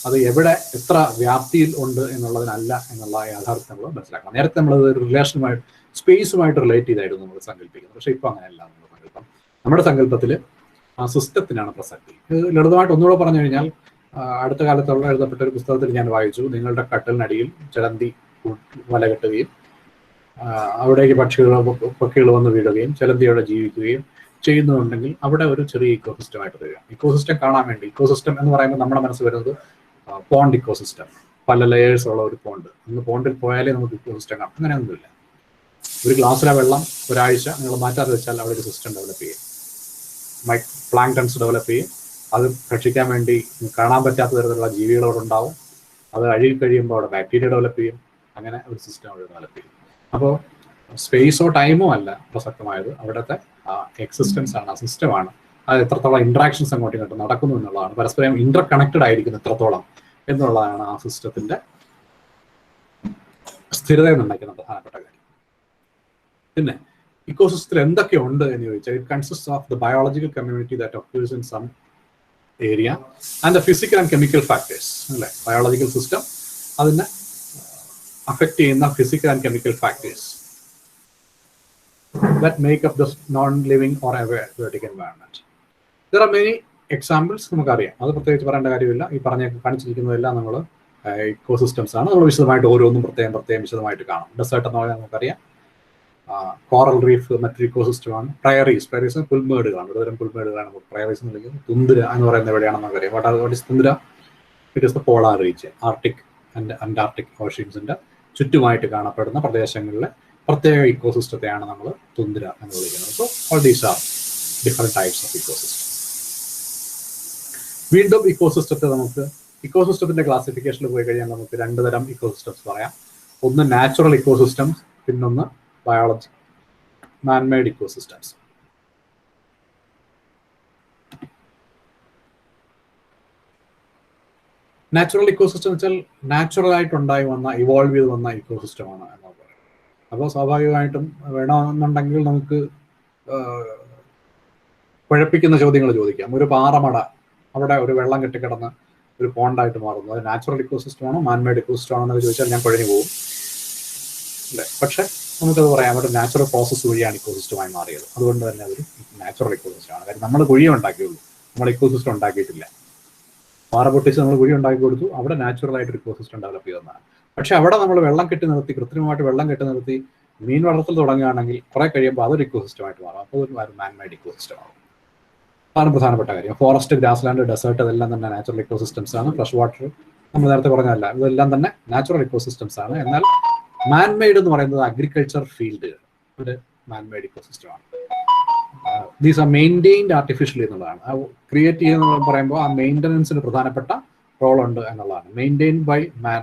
അത് എവിടെ എത്ര വ്യാപ്തിയിൽ ഉണ്ട് എന്നുള്ളതിനല്ല എന്നുള്ള യാഥാർത്ഥ്യം നമ്മൾ മനസ്സിലാക്കണം. നേരത്തെ നമ്മളത് ഒരു റിലേഷനുമായിട്ട് സ്പേസുമായിട്ട് റിലേറ്റ് ചെയ്തായിരുന്നു നമ്മൾ സങ്കല്പിക്കുന്നത്. പക്ഷേ ഇപ്പോൾ അങ്ങനെയല്ല നമ്മുടെ സങ്കല്പം. നമ്മുടെ സങ്കല്പത്തിൽ ആ സിസ്റ്റത്തിനാണ് പ്രസക്തി. ലളിതമായിട്ട് ഒന്നുകൂടെ പറഞ്ഞു കഴിഞ്ഞാൽ, അടുത്ത കാലത്തുള്ള എഴുതപ്പെട്ട ഒരു പുസ്തകത്തിൽ ഞാൻ വായിച്ചു, നിങ്ങളുടെ കട്ടലിനടിയിൽ ചിലന്തി വല കെട്ടുകയും അവിടേക്ക് പക്ഷികൾ വന്ന് വീഴുകയും ചിലന്തിയോടെ ജീവിക്കുകയും ചെയ്യുന്നുണ്ടെങ്കിൽ അവിടെ ഒരു ചെറിയ ഇക്കോസിസ്റ്റമായിട്ട് വരിക. ഇക്കോസിസ്റ്റം കാണാൻ വേണ്ടി, ഇക്കോസിസ്റ്റം എന്ന് പറയുമ്പോൾ നമ്മുടെ മനസ്സ് വരുന്നത് പോണ്ട് ഇക്കോസിസ്റ്റം, പല ലെയേഴ്സ് ഉള്ള ഒരു പോണ്ട്. നമ്മൾ പോണ്ടിൽ പോയാലേ നമുക്ക് ഇക്കോസിസ്റ്റം കാണാം. അങ്ങനെയൊന്നുമില്ല. ഒരു ഗ്ലാസ്സിലെ വെള്ളം ഒരാഴ്ച നിങ്ങൾ മാറ്റാതെ വെച്ചാൽ അവിടെ ഒരു സിസ്റ്റം ഡെവലപ്പ് ചെയ്യും. പ്ലാങ്ക്ടൺസ് ഡെവലപ്പ് ചെയ്യും. അത് ഭക്ഷിക്കാൻ വേണ്ടി കാണാൻ പറ്റാത്ത തരത്തിലുള്ള ജീവികൾ അവിടെ ഉണ്ടാവും. അത് അഴുകി കഴിയുമ്പോൾ അവിടെ ബാക്ടീരിയ ഡെവലപ്പ് ചെയ്യും. അങ്ങനെ ഒരു സിസ്റ്റം അവിടെ ഡെവലപ്പ് ചെയ്യും. അപ്പോൾ സ്പേസോ ടൈമോ അല്ല പ്രസക്തമായത്, അവിടുത്തെ എക്സിസ്റ്റൻസ് ആണ്, ആ സിസ്റ്റമാണ്. അത് എത്രത്തോളം ഇന്ററാക്ഷൻസ് അങ്ങോട്ടും ഇങ്ങോട്ടും നടക്കുന്നു എന്നുള്ളതാണ്. പരസ്പരം ഇന്റർ കണക്റ്റഡ് ആയിരിക്കുന്നു എത്രത്തോളം എന്നുള്ളതാണ് ആ സിസ്റ്റത്തിന്റെ സ്ഥിരത നിർണ്ണയിക്കുന്ന പ്രധാനപ്പെട്ട കാര്യം. പിന്നെ ഇക്കോസിസ്റ്റത്തിൽ എന്തൊക്കെയുണ്ട് എന്ന് ചോദിച്ചാൽ, it consist of the biological community that occurs in some area and the physical and chemical factors, അല്ലേ? ബയോളജിക്കൽ സിസ്റ്റം അതിനെ അഫക്റ്റ് ചെയ്യുന്ന physical and chemical factors that make up the non-living or aquatic environment. There are many examples നമുക്കറിയാം. അത് പ്രത്യേകിച്ച് പറയേണ്ട കാര്യമില്ല. ഈ കാണിച്ചിരിക്കുന്നതെല്ലാം നമ്മൾ ഇക്കോസിസ്റ്റംസ് ആണ്. നമ്മൾ വിശദമായിട്ട് ഓരോന്നും പ്രത്യേകം വിശദമായിട്ട് കാണാം. ഡെസേർട്ട് എന്ന് പറഞ്ഞാൽ നമുക്കറിയാം. കോറൽ റീഫ് മറ്റൊരു ഇക്കോസിസ്റ്റമാണ്. പ്രയറീസ് പുൽമേടുകളാണ്. ഒരുതരം പുൽമേടുകളാണ് പ്രയറീസ് എന്ന് വിളിക്കുന്നത്. തുന്തുര എന്ന് പറയുന്നത് എവിടെയാണെന്ന് നമുക്കറിയാം. What is tundra? It is the polar region, Arctic and Antarctic ഓഷ്യൻസിന്റെ ചുറ്റുമായിട്ട് കാണപ്പെടുന്ന പ്രദേശങ്ങളിലെ പ്രത്യേക ഇക്കോസിസ്റ്റത്തെയാണ് നമ്മൾ തുന്തുര എന്ന് വിളിക്കുന്നത്. So all these are different types of ecosystem. വീണ്ടും ഇക്കോസിസ്റ്റത്തിന്റെ ക്ലാസിഫിക്കേഷനിൽ പോയി കഴിഞ്ഞാൽ നമുക്ക് 2 തരം ഇക്കോസിസ്റ്റംസ് പറയാം. ഒന്ന് നാച്ചുറൽ ഇക്കോസിസ്റ്റംസ്, പിന്നൊന്ന് biology man-made ecosystems. Natural ecosystem വെച്ചാൽ നാച്ചുറൽ ആയിട്ടുണ്ടായി വന്ന, ഇവോൾവ് ചെയ്ത് വന്ന ഇക്കോസിസ്റ്റമാണ് എന്ന് പറയുന്നത്. അപ്പോൾ സ്വാഭാവികമായിട്ടും വേണമെന്നുണ്ടെങ്കിൽ നമുക്ക് കുഴപ്പിക്കുന്ന ചോദ്യങ്ങൾ ചോദിക്കാം. ഒരു പാറമട അവിടെ ഒരു വെള്ളം കെട്ടിക്കിടന്ന് ഒരു പോണ്ടായിട്ട് മാറുന്നു, അത് നാച്ചുറൽ ഇക്കോസിസ്റ്റം ആണോ മാൻമെയ്ഡ് ഇക്കോസിസ്റ്റം ആണോ എന്ന് ചോദിച്ചാൽ ഞാൻ കുഴഞ്ഞു പോകും, അല്ലേ? പക്ഷെ നമുക്കത് പറയാം, അവിടെ നാച്ചുറൽ പ്രോസസ്സ് വഴിയാണ് ഇക്കോസിസ്റ്റമായി മാറിയത്. അതുകൊണ്ട് തന്നെ അതൊരു നാച്ചുറൽ ഇക്കോസിസ്റ്റം ആണ്. കാര്യം നമ്മൾ കുഴിയെ ഉണ്ടാക്കിയുള്ളൂ, നമ്മൾ ഇക്കോസിസ്റ്റം ഉണ്ടാക്കിയിട്ടില്ല. പാറ പൊട്ടിച്ച് നമ്മൾ കുഴി ഉണ്ടാക്കി കൊടുത്തു, അവിടെ നാച്ചുറൽ ആയിട്ട് ഇക്കോസിസ്റ്റം ഡെവലപ്പ് ചെയ്തതാണ്. പക്ഷെ അവിടെ നമ്മൾ വെള്ളം കെട്ടി നിർത്തി, കൃത്രിമമായിട്ട് വെള്ളം കെട്ടി നിർത്തി മീൻ വളർത്തൽ തുടങ്ങുകയാണെങ്കിൽ കുറെ കഴിയുമ്പോൾ അതൊരു ഇക്കോസിസ്റ്റമായിട്ട് മാറും. അപ്പോൾ ഒരു മാൻമെയ്ഡ് ഇക്കോസിസ്റ്റം ആകും. അതാണ് പ്രധാനപ്പെട്ട കാര്യം. ഫോറസ്റ്റ്, ഗ്രാസ്ലാൻഡ്, ഡെസേർട്ട് ഇതെല്ലാം തന്നെ നാച്ചുറൽ ഇക്കോസിസ്റ്റംസ് ആണ്. ഫ്രഷ് വാട്ടർ നമ്മൾ നേരത്തെ പറഞ്ഞതല്ല, ഇതെല്ലാം തന്നെ നാച്ചുറൽ ഇക്കോസിസ്റ്റംസ് ആണ്. എന്നാൽ മാൻമെയ്ഡ് എന്ന് പറയുന്നത് അഗ്രികൾച്ചർ ഫീൽഡ് ഒരു മാൻമെയ്ഡ് ഇക്കോസിസ്റ്റം ആണ്. ദീസ് ആർ മെയിൻറ്റെയിൻഡ് ആർട്ടിഫിഷ്യലി എന്നുള്ളതാണ്. ക്രിയേറ്റ് ചെയ്യുന്നത് പറയുമ്പോൾ ആ മെയിൻ്റനൻസിന് പ്രധാനപ്പെട്ട റോൾ ഉണ്ട് എന്നുള്ളതാണ്. Maintained by man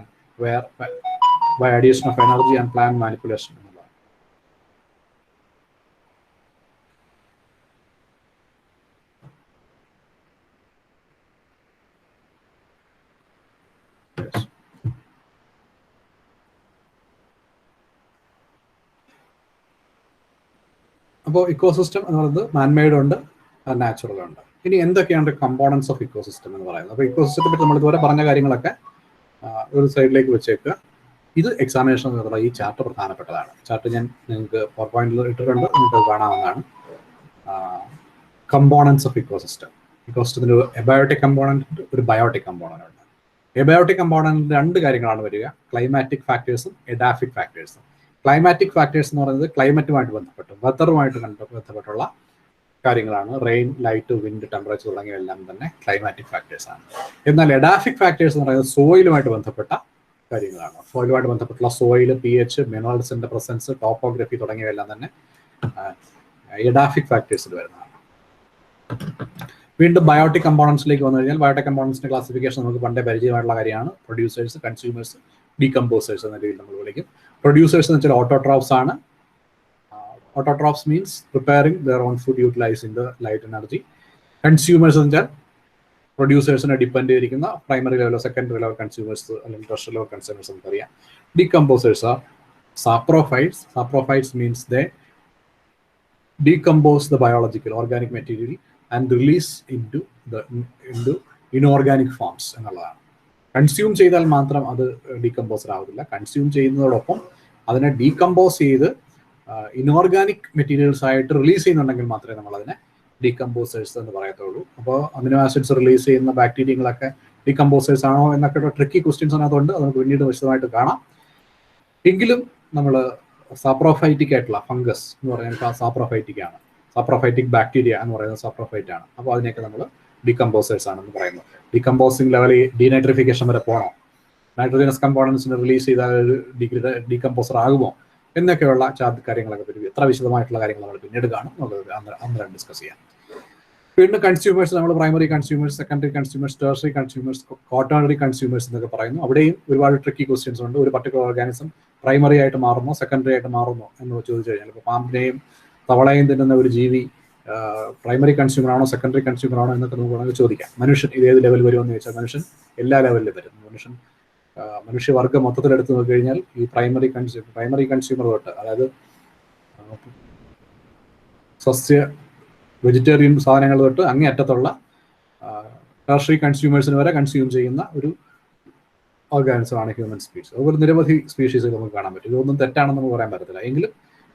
by addition of energy and plant manipulation. അപ്പോൾ ഇക്കോസിസ്റ്റം എന്ന് പറയുന്നത് മാൻമെയ്ഡ് ഉണ്ട്, നാച്ചുറൽ ഉണ്ട്. ഇനി എന്തൊക്കെയാണ് കമ്പോണൻസ് ഓഫ് ഇക്കോസിസ്റ്റം എന്ന് പറയുന്നത്? അപ്പോൾ ഇക്കോസിസ്റ്റത്തെ പറ്റി നമ്മൾ ഇതുവരെ പറഞ്ഞ കാര്യങ്ങളൊക്കെ ഒരു സൈഡിലേക്ക് വെച്ചേക്കുക. ഇത് എക്സാമിനേഷൻ എന്ന് പറഞ്ഞാൽ ഈ ചാർട്ട് പ്രധാനപ്പെട്ടതാണ്. ചാർട്ട് ഞാൻ നിങ്ങൾക്ക് പവർ പോയിന്റിൽ ഇട്ടിട്ടുണ്ട്, നിങ്ങൾക്ക് കാണാവുന്നതാണ്. Components of ecosystem. ഇക്കോസിസ്റ്റത്തിന് ഒരു എബയോട്ടിക് കമ്പോണന്റ്, ഒരു ബയോട്ടിക് കമ്പോണന്റ് ഉണ്ട്. എബയോട്ടിക് കമ്പോണന്റ് രണ്ട് കാര്യങ്ങളാണ് വരിക, ക്ലൈമാറ്റിക് ഫാക്ടേഴ്സും എഡാഫിക് ഫാക്ടേഴ്സും. ക്ലൈമാറ്റിക് ഫാക്ടേഴ്സ് എന്ന് പറയുന്നത് ക്ലൈമറ്റുമായിട്ട് ബന്ധപ്പെട്ട്, വെതറുമായിട്ട് ബന്ധപ്പെട്ടുള്ള കാര്യങ്ങളാണ്. റെയിൻ, ലൈറ്റ്, വിൻഡ്, ടെമ്പറേച്ചർ തുടങ്ങിയവയെല്ലാം തന്നെ ക്ലൈമാറ്റിക് ഫാക്ടേഴ്സ് ആണ്. എന്നാൽ എഡാഫിക് ഫാക്ടേഴ്സ് എന്ന് പറയുന്നത് സോയിലുമായിട്ട് ബന്ധപ്പെട്ട കാര്യങ്ങളാണ്. സോയിലുമായിട്ട് ബന്ധപ്പെട്ടുള്ള സോയിൽ, pH, മിനറൽസിന്റെ പ്രസൻസ്, ടോപ്പോഗ്രഫി തുടങ്ങിയവയെല്ലാം തന്നെ എഡാഫിക് ഫാക്ടേഴ്സിൽ വരുന്നതാണ്. വീണ്ടും ബയോട്ടിക് കമ്പോണൻസിലേക്ക് വന്നു കഴിഞ്ഞാൽ ബയോട്ടിക് കമ്പോണൻസിന്റെ ക്ലാസിഫിക്കേഷൻ നമുക്ക് പണ്ടേ പരിചയമായിട്ടുള്ള കാര്യമാണ്. പ്രൊഡ്യൂസേഴ്സ്, കൺസ്യൂമേഴ്സ്, ഡീകമ്പോസേഴ്സ് എന്ന രീതിയിൽ നമ്മൾ വിളിക്കും. പ്രൊഡ്യൂസേഴ്സ് എന്ന് വെച്ചാൽ ഓട്ടോട്രോപ്സ് ആണ്. Autotrophs means preparing their own food utilising the light energy. Consumers എന്ന് വെച്ചാൽ പ്രൊഡ്യൂസേഴ്സിനെ ഡിപ്പെൻഡ് ചെയ്തിരിക്കുന്ന പ്രൈമറി ലെവലോ സെക്കൻഡറി ലെവൽ കൺസ്യൂമേഴ്സ് അല്ലെങ്കിൽ ടെർഷ്യറി ലെവൽ കൺസ്യൂമേഴ്സ് നമുക്കറിയാം. Decomposers are saprophytes. Saprophytes means they decompose the biological organic material and release into inorganic forms എന്നുള്ളതാണ്. Consume ചെയ്താൽ മാത്രം അത് ഡീകമ്പോസർ ആവത്തില്ല. കൺസ്യൂം ചെയ്യുന്നതോടൊപ്പം അതിനെ ഡീകമ്പോസ് ചെയ്ത് ഇനോർഗാനിക് മെറ്റീരിയൽസ് ആയിട്ട് റിലീസ് ചെയ്യുന്നുണ്ടെങ്കിൽ മാത്രമേ നമ്മൾ അതിനെ ഡീകമ്പോസേഴ്സ് എന്ന് പറയത്തുള്ളൂ. അപ്പോൾ അമിനോ ആസിഡ്സ് റിലീസ് ചെയ്യുന്ന ബാക്ടീരിയകളൊക്കെ ഡീകമ്പോസേഴ്സ് ആണോ എന്നൊക്കെ ട്രിക്കി ക്വസ്റ്റ്യൻസ് അതിനകത്തുണ്ട്. അത് നമുക്ക് പിന്നീട് വിശദമായിട്ട് കാണാം. എങ്കിലും നമ്മൾ സാപ്രോഫൈറ്റിക് ആയിട്ടുള്ള ഫംഗസ് എന്ന് പറയുന്നത് സാപ്രോഫൈറ്റിക് ആണ്. സാപ്രോഫൈറ്റിക് ബാക്ടീരിയ എന്ന് പറയുന്നത് സാപ്രോഫൈറ്റ് ആണ്. അപ്പോൾ അതിനെയൊക്കെ നമ്മൾ ഡീകമ്പോസേഴ്സ് ആണെന്ന് പറയുന്നത്. ഡീകമ്പോസിംഗ് ലെവലിൽ ഡീനൈട്രിഫിക്കേഷൻ വരെ പോകണോ, നൈട്രോജനസ് കമ്പോണൻസിന് റിലീസ് ചെയ്താൽ ഡീകമ്പോസർ ആകുമോ എന്നൊക്കെയുള്ള കാര്യങ്ങളൊക്കെ പറ്റി എത്ര വിശദമായിട്ടുള്ള കാര്യങ്ങൾ നമ്മൾ പിന്നീട് കാണും. നമുക്ക് അന്നേരം ഡിസ്കസ് ചെയ്യാം. വീണ്ടും കൺസ്യൂമേഴ്സ് നമ്മൾ primary consumers, secondary consumers, tertiary consumers, quaternary consumers എന്നൊക്കെ പറയുന്നു. അവിടെയും ഒരുപാട് ട്രിക്കി ക്വസ്റ്റ്യൻസ് ഉണ്ട്. ഒരു പർട്ടിക്കുലർ ഓർഗാനിസം പ്രൈമറി ആയിട്ട് മാറുന്നോ സെക്കൻഡറി ആയിട്ട് മാറുന്നോ എന്ന് ചോദിച്ചു കഴിഞ്ഞാൽ, ഇപ്പോൾ പാമ്പിനെയും തവളയും തിന്നുന്ന ഒരു ജീവി പ്രൈമറി കൺസ്യൂമർ ആണോ സെക്കൻഡറി കൺസ്യൂമർ ആണോ എന്നൊക്കെ നമുക്ക് വേണമെങ്കിൽ ചോദിക്കാം. മനുഷ്യൻ ഇത് ഏത് ലെവൽ വരുമെന്ന് ചോദിച്ചാൽ മനുഷ്യൻ എല്ലാ ലെവലിലും വരും. മനുഷ്യവർഗം മൊത്തത്തിലെടുത്ത് നോക്കി കഴിഞ്ഞാൽ ഈ പ്രൈമറി കൺസ്യൂമർ തൊട്ട്, അതായത് വെജിറ്റേറിയൻ സാധനങ്ങൾ തൊട്ട് അങ്ങേയറ്റത്തുള്ള ടെർഷ്യറി കൺസ്യൂമേഴ്സിന് വരെ കൺസ്യൂം ചെയ്യുന്ന ഒരു ഓർഗാനിസം ആണ് ഹ്യൂമൻ സ്പീഷീസ്. അതുപോലെ നിരവധി സ്പീഷീസ് നമുക്ക് കാണാൻ പറ്റും. ഇതൊന്നും തെറ്റാണെന്ന് നമുക്ക് പറയാൻ പറ്റത്തില്ല. എങ്കിലും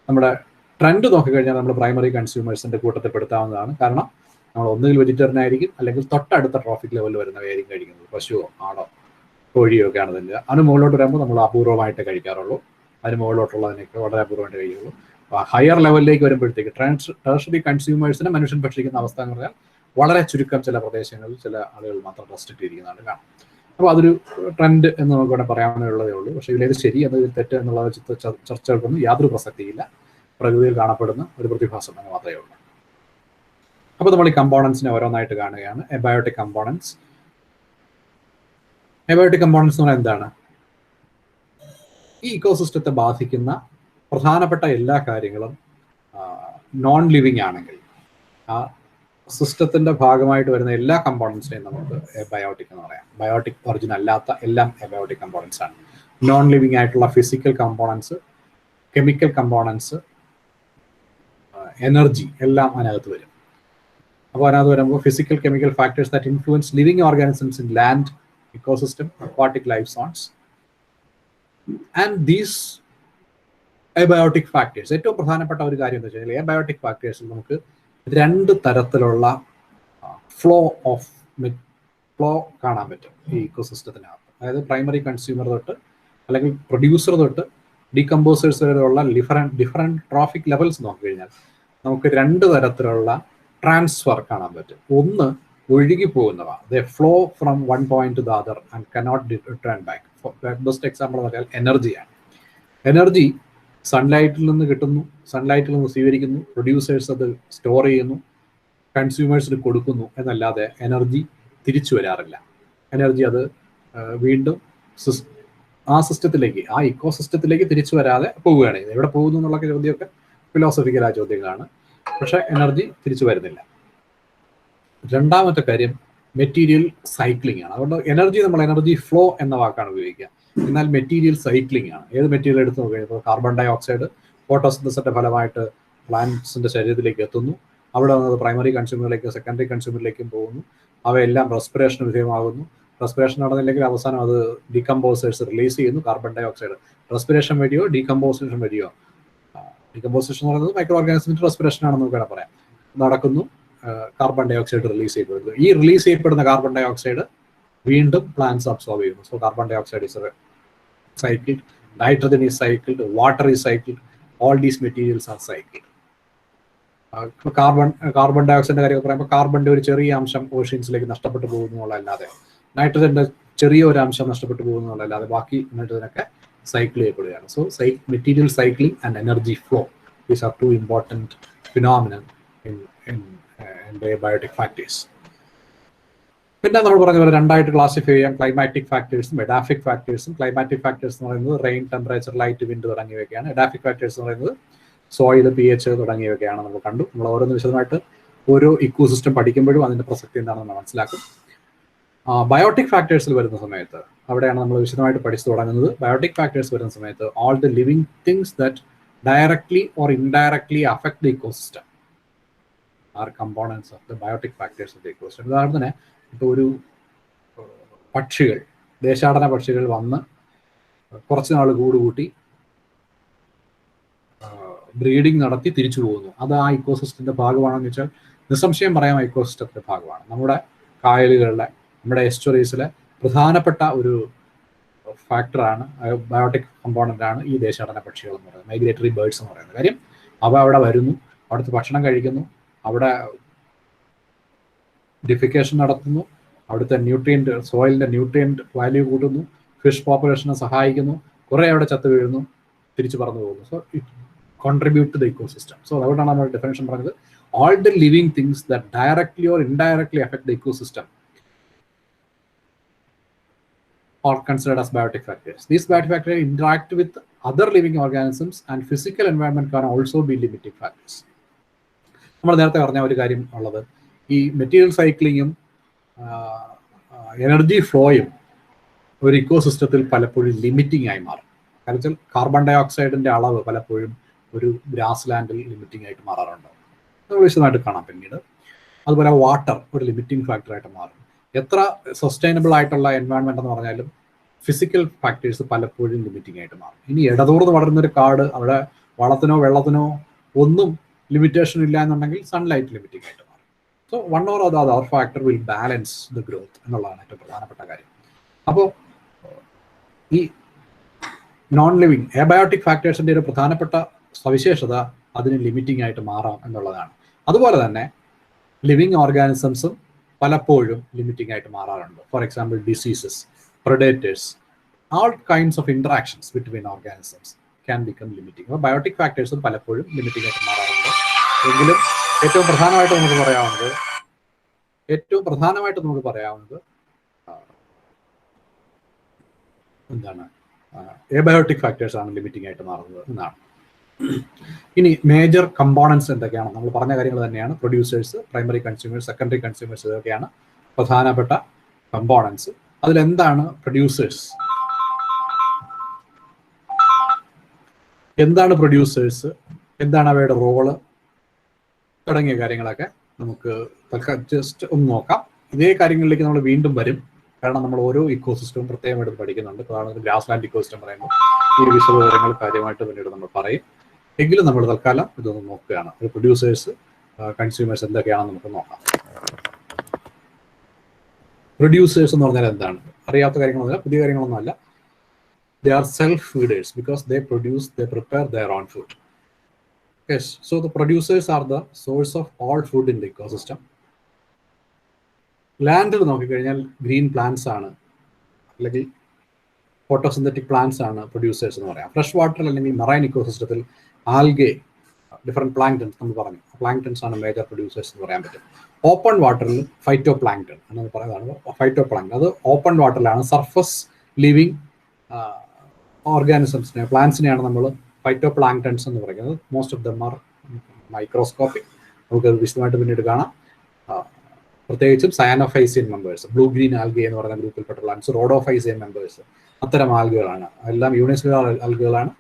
നമ്മുടെ ട്രെൻഡ് നോക്കിക്കഴിഞ്ഞാൽ നമ്മൾ പ്രൈമറി കൺസ്യൂമേഴ്സിന്റെ കൂട്ടത്തിൽ പെടുത്താവുന്നതാണ്. കാരണം നമ്മൾ ഒന്നുകിൽ വെജിറ്റേറിയൻ ആയിരിക്കും, അല്ലെങ്കിൽ തൊട്ടടുത്ത ട്രോഫിക് ലെവലിൽ വരുന്നവയായിരിക്കും കഴിക്കുന്നത്. പശുവോ ആടോ കോഴിയോ ഒക്കെ ആണെന്നില്ല. അതിന് മുകളിലോട്ട് വരുമ്പോൾ നമ്മൾ അപൂർവമായിട്ട് കഴിക്കാറുള്ളൂ. അതിന് മുകളിലോട്ടുള്ളതിനൊക്കെ വളരെ അപൂർവമായിട്ട് കഴിയുള്ളൂ. ഹയർ ലെവലിലേക്ക് വരുമ്പോഴത്തേക്ക് ടെർഷ്യറി കൺസ്യൂമേഴ്സിനെ മനുഷ്യൻ ഭക്ഷിക്കുന്ന അവസ്ഥ എന്ന് പറഞ്ഞാൽ വളരെ ചുരുക്കം ചില പ്രദേശങ്ങളിൽ ചില ആളുകൾ മാത്രം റെസ്ട്രിക്ട് ചെയ്തിരിക്കുന്നതാണ് കാണാം. അപ്പോൾ അതൊരു ട്രെൻഡ് എന്ന് നമുക്ക് ഇവിടെ പറയാവുന്നതേ ഉള്ളൂ. പക്ഷേ ഇതിലേത് ശരി എന്നത് തെറ്റ് എന്നുള്ള ചർച്ചകൾക്കൊന്നും യാതൊരു പ്രസക്തിയില്ല. പ്രകൃതിയിൽ കാണപ്പെടുന്ന ഒരു പ്രതിഭാസം എന്ന് മാത്രമേ ഉള്ളൂ. അപ്പോൾ നമ്മൾ ഈ കമ്പോണൻസിനെ ഓരോന്നായിട്ട് കാണുകയാണ്. Abiotic components. എബയോട്ടിക് കമ്പോണൻസ് എന്ന് പറഞ്ഞാൽ എന്താണ്? ഈ ഇക്കോസിസ്റ്റത്തെ ബാധിക്കുന്ന പ്രധാനപ്പെട്ട എല്ലാ കാര്യങ്ങളും നോൺ ലിവിങ് ആണെങ്കിൽ ആ സിസ്റ്റത്തിന്റെ ഭാഗമായിട്ട് വരുന്ന എല്ലാ കമ്പോണൻസിനെയും നമുക്ക് എബയോട്ടിക് എന്ന് പറയാം. ബയോട്ടിക് ഒറിജിൻ അല്ലാത്ത എല്ലാം എബയോട്ടിക് കമ്പോണൻസ് ആണ്. നോൺ ലിവിങ് ആയിട്ടുള്ള physical components, chemical components, energy എല്ലാം അതിനകത്ത് വരും. അപ്പോൾ അതിനകത്ത് വരുമ്പോൾ physical chemical factors that influence living organisms in land ecosystem, aquatic life zones, and these abiotic factors. ഏറ്റവും പ്രധാനപ്പെട്ട ഒരു കാര്യം എന്ന് വെച്ചാൽ abiotic ഫാക്ടേഴ്സിൽ നമുക്ക് രണ്ട് തരത്തിലുള്ള ഫ്ലോ കാണാൻ പറ്റും ഈ ഇക്കോസിസ്റ്റത്തിനകത്ത്. അതായത് പ്രൈമറി കൺസ്യൂമർ തൊട്ട് അല്ലെങ്കിൽ പ്രൊഡ്യൂസർ തൊട്ട് ഡീകമ്പോസേഴ്സ് വരെയുള്ള ഡിഫറെൻറ്റ് ട്രോഫിക് ലെവൽസ് നോക്കിക്കഴിഞ്ഞാൽ നമുക്ക് രണ്ട് തരത്തിലുള്ള ട്രാൻസ്ഫർ കാണാൻ പറ്റും. ഒന്ന് ഒഴുകി പോകുന്നവ, they flow from one point to the other and cannot return back. Best example എന്ന് പറഞ്ഞാൽ എനർജിയാണ്. എനർജി സൺലൈറ്റിൽ നിന്ന് കിട്ടുന്നു, സൺലൈറ്റിൽ നിന്ന് സ്വീകരിക്കുന്നു, പ്രൊഡ്യൂസേഴ്സ് അത് സ്റ്റോർ ചെയ്യുന്നു, കൺസ്യൂമേഴ്സിന് കൊടുക്കുന്നു എന്നല്ലാതെ എനർജി തിരിച്ചു വരാറില്ല. എനർജി അത് വീണ്ടും ആ സിസ്റ്റത്തിലേക്ക്, ആ ഇക്കോസിസ്റ്റത്തിലേക്ക് തിരിച്ചു വരാതെ പോവുകയാണ്. എവിടെ പോകുന്നു എന്നുള്ള ചോദ്യമൊക്കെ ഫിലോസഫിക്കലായ ചോദ്യങ്ങളാണ്. പക്ഷെ എനർജി തിരിച്ചു വരുന്നില്ല. രണ്ടാമത്തെ കാര്യം മെറ്റീരിയൽ സൈക്ലിംഗ് ആണ്. അതുകൊണ്ട് എനർജി ഫ്ലോ എന്ന വാക്കാണ് ഉപയോഗിക്കുക. എന്നാൽ മെറ്റീരിയൽ സൈക്ലിംഗ് ആണ്. ഏത് മെറ്റീരിയൽ എടുത്ത് നോക്കുകയാൽ ഇപ്പോൾ കാർബൺ ഡൈ ഓക്സൈഡ് ഫോട്ടോസിന്തസിന്റെ ഫലമായിട്ട് പ്ലാന്റ്സിന്റെ ശരീരത്തിലേക്ക് എത്തുന്നു. അവിടെ വന്നത് പ്രൈമറി കൺസ്യൂമറിലേക്കും സെക്കൻഡറി കൺസ്യൂമറിലേക്കും പോകുന്നു. അവയെല്ലാം റെസ്പിറേഷന് വിധേയമാകുന്നു. റെസ്പിറേഷൻ നടന്നില്ലെങ്കിൽ അവസാനം അത് ഡീകമ്പോസേഴ്സ് റിലീസ് ചെയ്യുന്നു, കാർബൺ ഡൈ ഓക്സൈഡ്. റെസ്പിറേഷൻ വഴിയോ ഡീകമ്പോസേഷൻ വഴിയോ, ഡീകമ്പോസേഷൻ എന്ന് പറയുന്നത് മൈക്രോ ഓർഗാനിസത്തിന്റെ റെസ്പിറേഷൻ ആണെന്ന് നമുക്ക് പറയാം, നടക്കുന്നു. കാർബൺ ഡൈ ഓക്സൈഡ് റിലീസ് ചെയ്യപ്പെടുന്നു. ഈ റിലീസ് ചെയ്യപ്പെടുന്ന കാർബൺ ഡൈ ഓക്സൈഡ് വീണ്ടും പ്ലാന്റ്സ് അബ്സോർബ് ചെയ്യുന്നു. So carbon dioxide is cycled, nitrogen is cycled, water is cycled, all these materials are cycled. Carbon ഡൈ ഓക്സൈഡിന്റെ കാര്യം പറയുമ്പോൾ കാർബണിന്റെ ഒരു ചെറിയ അംശം ഓഷ്യൻസിലേക്ക് നഷ്ടപ്പെട്ടു പോകുന്നതല്ലാതെ, നൈട്രജന്റെ ചെറിയ ഒരു അംശം നഷ്ടപ്പെട്ടു പോകുന്നതല്ലാതെ ബാക്കി നൈട്രജനൊക്കെ സൈക്കിൾ ചെയ്യപ്പെടുകയാണ്. So material cycling and energy flow, these are two important phenomenon in biotic factors. പിന്നെ നമ്മൾ പറഞ്ഞ പോലെ രണ്ടായിട്ട് ക്ലാസിഫൈ ചെയ്യാം, ക്ലൈമാറ്റിക് ഫാക്ടേഴ്സും എഡാഫിക് ഫാക്ടേഴ്സും. ക്ലൈമാറ്റിക് ഫാക്ടേഴ്സ് എന്ന് പറയുന്നത് റെയിൻ, ടെമ്പറേച്ചർ, ലൈറ്റ്, വിൻഡ് തുടങ്ങിയവയൊക്കെയാണ്. എഡാഫിക് ഫാക്ടേഴ്സ് എന്ന് പറയുന്നത് സോയിൽ, pH തുടങ്ങിയവയൊക്കെയാണ്. നമ്മൾ കണ്ടു. നമ്മൾ ഓരോന്ന് വിശദമായിട്ട് ഓരോ ഇക്കോസിസ്റ്റം പഠിക്കുമ്പോഴും അതിന്റെ പ്രസക്തി എന്താണെന്ന് നമ്മൾ മനസ്സിലാക്കും. ബയോട്ടിക് ഫാക്ടേഴ്സിൽ വരുന്ന സമയത്ത് അവിടെയാണ് നമ്മൾ വിശദമായിട്ട് പഠിച്ചു തുടങ്ങുന്നത്. ബയോട്ടിക് ഫാക്ടേഴ്സ് വരുന്ന സമയത്ത് all the living things that directly or indirectly affect the ecosystem are components of the biotic factors of the ecosystem. ഉദാഹരണത്തിന് ഇപ്പോൾ ഒരു പക്ഷികൾ, ദേശാടന പക്ഷികൾ വന്ന് കുറച്ച് നാൾ കൂടുകൂട്ടി ബ്രീഡിങ് നടത്തി തിരിച്ചു പോകുന്നു. അത് ആ ഇക്കോസിസ്റ്റത്തിന്റെ ഭാഗമാണെന്ന് വെച്ചാൽ നിസ്സംശയം പറയാം ആ ഇക്കോസിസ്റ്റത്തിന്റെ ഭാഗമാണ്. നമ്മുടെ കായലുകളിലെ, നമ്മുടെ എസ്റ്ററീസിലെ പ്രധാനപ്പെട്ട ഒരു ഫാക്ടറാണ്, ബയോട്ടിക് കമ്പോണന്റ് ആണ് ഈ ദേശാടന പക്ഷികൾ എന്ന് പറയുന്നത്, മൈഗ്രേറ്ററി ബേർഡ്സ് എന്ന് പറയുന്നത്. കാര്യം അവ അവിടെ വരുന്നു, അവിടുത്തെ ഭക്ഷണം കഴിക്കുന്നു, അവിടെ ഡിഫിക്കേഷൻ നടത്തുന്നു, അവിടുത്തെ ന്യൂട്രിയൻറ്റ്, സോയിലിന്റെ ന്യൂട്രിയൻറ്റ് വാല്യൂ കൂട്ടുന്നു, ഫിഷ് പോപ്പുലേഷനെ സഹായിക്കുന്നു, കുറെ അവിടെ ചത്തു വീഴുന്നു, തിരിച്ചു പറന്നു പോകുന്നു. So it contribute to the ecosystem. So അതുകൊണ്ടാണ് നമ്മൾ ഡെഫിനേഷൻ പറഞ്ഞത്, all the living things that directly or indirectly affect the ecosystem are considered as biotic factors. These biotic factors interact with other living organisms and physical environment can also be limiting factors. നമ്മൾ നേരത്തെ പറഞ്ഞ ഒരു കാര്യം ഉള്ളത്, ഈ material സൈക്ലിങ്ങും energy ഫ്ലോയും ഒരു ഇക്കോസിസ്റ്റത്തിൽ പലപ്പോഴും limiting ആയി മാറും. കാരണം വെച്ചാൽ കാർബൺ ഡൈ ഓക്സൈഡിന്റെ അളവ് പലപ്പോഴും ഒരു ഗ്രാസ് ലാൻഡിൽ ലിമിറ്റിംഗ് ആയിട്ട് മാറാറുണ്ട്. വിശദമായിട്ട് കാണാം പിന്നീട്. അതുപോലെ വാട്ടർ ഒരു ലിമിറ്റിംഗ് ഫാക്ടറായിട്ട് മാറും. എത്ര സസ്റ്റൈനബിൾ ആയിട്ടുള്ള എൻവയോൺമെന്റ് എന്ന് പറഞ്ഞാലും ഫിസിക്കൽ ഫാക്ടേഴ്സ് പലപ്പോഴും ലിമിറ്റിംഗ് ആയിട്ട് മാറും. ഇനി ഇടതൂർന്ന് വളരുന്നൊരു കാട്, അവിടെ വളത്തിനോ വെള്ളത്തിനോ ഒന്നും ലിമിറ്റേഷൻ ഇല്ല എന്നുണ്ടെങ്കിൽ സൺലൈറ്റ് ലിമിറ്റിംഗ് ആയിട്ട് മാറും. So one or other factor will balance the growth എന്നുള്ളതാണ് ഏറ്റവും പ്രധാനപ്പെട്ട കാര്യം. അപ്പോൾ ഈ നോൺ ലിവിങ് എബയോട്ടിക് ഫാക്ടേഴ്സിന്റെ ഒരു പ്രധാനപ്പെട്ട സവിശേഷത അതിന് ലിമിറ്റിംഗ് ആയിട്ട് മാറാം എന്നുള്ളതാണ്. അതുപോലെ തന്നെ ലിവിങ് ഓർഗാനിസംസും പലപ്പോഴും ലിമിറ്റിംഗ് ആയിട്ട് മാറാറുണ്ട്. For example diseases, predators, all kinds of interactions between organisms can become limiting. അപ്പോൾ ബയോട്ടിക് ഫാക്ടേഴ്സും പലപ്പോഴും ലിമിറ്റിംഗ് ആയിട്ട് മാറാറുണ്ട്. എങ്കിലും ഏറ്റവും പ്രധാനമായിട്ട് നമുക്ക് പറയാവുന്നത് എന്താണ്, എബയോട്ടിക് ഫാക്ടേഴ്സ് ആണ് ലിമിറ്റിംഗ് ആയിട്ട് മാറുന്നത് എന്നാണ്. ഇനി മേജർ കമ്പോണൻസ് എന്തൊക്കെയാണ്? നമ്മൾ പറഞ്ഞ കാര്യങ്ങൾ തന്നെയാണ്. Producers, primary consumers, secondary consumers, ഇതൊക്കെയാണ് പ്രധാനപ്പെട്ട കമ്പോണൻസ്. അതിലെന്താണ് പ്രൊഡ്യൂസേഴ്സ്, എന്താണ് പ്രൊഡ്യൂസേഴ്സ്, എന്താണ് അവയുടെ റോള് തുടങ്ങിയ കാര്യങ്ങളൊക്കെ നമുക്ക് ജസ്റ്റ് ഒന്ന് നോക്കാം. ഇതേ കാര്യങ്ങളിലേക്ക് നമ്മൾ വീണ്ടും വരും. കാരണം നമ്മൾ ഓരോ ഇക്കോസിസ്റ്റവും പ്രത്യേകമായിട്ട് പഠിക്കുന്നുണ്ട്. കാരണം ഗ്രാസ് ലാൻഡ് ഇക്കോസിസ്റ്റം പറയുമ്പോൾ ഈ വിശദവിവരങ്ങൾ കാര്യമായിട്ട് പിന്നീട് നമ്മൾ പറയും. എങ്കിലും നമ്മൾ തൽക്കാലം ഇതൊന്ന് നോക്കുകയാണ്. പ്രൊഡ്യൂസേഴ്സ്, കൺസ്യൂമേഴ്സ് എന്തൊക്കെയാണെന്ന് നമുക്ക് നോക്കാം. പ്രൊഡ്യൂസേഴ്സ് എന്ന് പറഞ്ഞാൽ എന്താണ്? അറിയാത്ത കാര്യങ്ങളൊന്നുമില്ല, പുതിയ കാര്യങ്ങളൊന്നുമല്ല. They are self-feeders because they prepare their own food. Yes, so the producers are the source of all food in the ecosystem. ലാൻഡിൽ നോക്കിക്കഴിഞ്ഞാൽ ഗ്രീൻ പ്ലാന്റ്സ് ആണ്, അല്ലെങ്കിൽ ഫോട്ടോസിന്തറ്റിക് പ്ലാന്റ്സ് ആണ് പ്രൊഡ്യൂസേഴ്സ് എന്ന് പറയാം. ഫ്രഷ് വാട്ടർ അല്ലെങ്കിൽ മറൈൻ ഇക്കോസിസ്റ്റത്തിൽ ആൽഗെ, ഡിഫറെന്റ് പ്ലാങ്ക്ടൺസ് നമ്മൾ പറഞ്ഞു, planktons ആണ് മേജർ പ്രൊഡ്യൂസേഴ്സ് എന്ന് പറയാൻ പറ്റും. ഓപ്പൺ വാട്ടറിൽ ഫൈറ്റോ പ്ലാങ്ക്ടൺ എന്ന് പറയുന്നതാണ് ഫൈറ്റോ പ്ലാങ്ക്ടൺ. അത് ഓപ്പൺ വാട്ടറിലാണ്. സർഫസ് ലിവിങ് ഓർഗാനിസംസിനെ, പ്ലാന്റ്സിനെയാണ് നമ്മൾ ഫൈറ്റോ പ്ലാങ്ക്ടൺസ് എന്ന് പറയുന്നത്. Most of them are microscopic. നമുക്കത് വിശദമായിട്ട് പിന്നീട് കാണാം. പ്രത്യേകിച്ചും cyanophycean members, blue green algae എന്ന് പറയുന്ന ഗ്രൂപ്പിൽപ്പെട്ട പ്ലാന്റ്സ്, റോഡോഫൈസിയൻ മെമ്പേഴ്സ്, അത്തരം ആൽഗകളാണ്. എല്ലാം യൂണിസെല്ലുലാർ ആൽഗകളാണ്.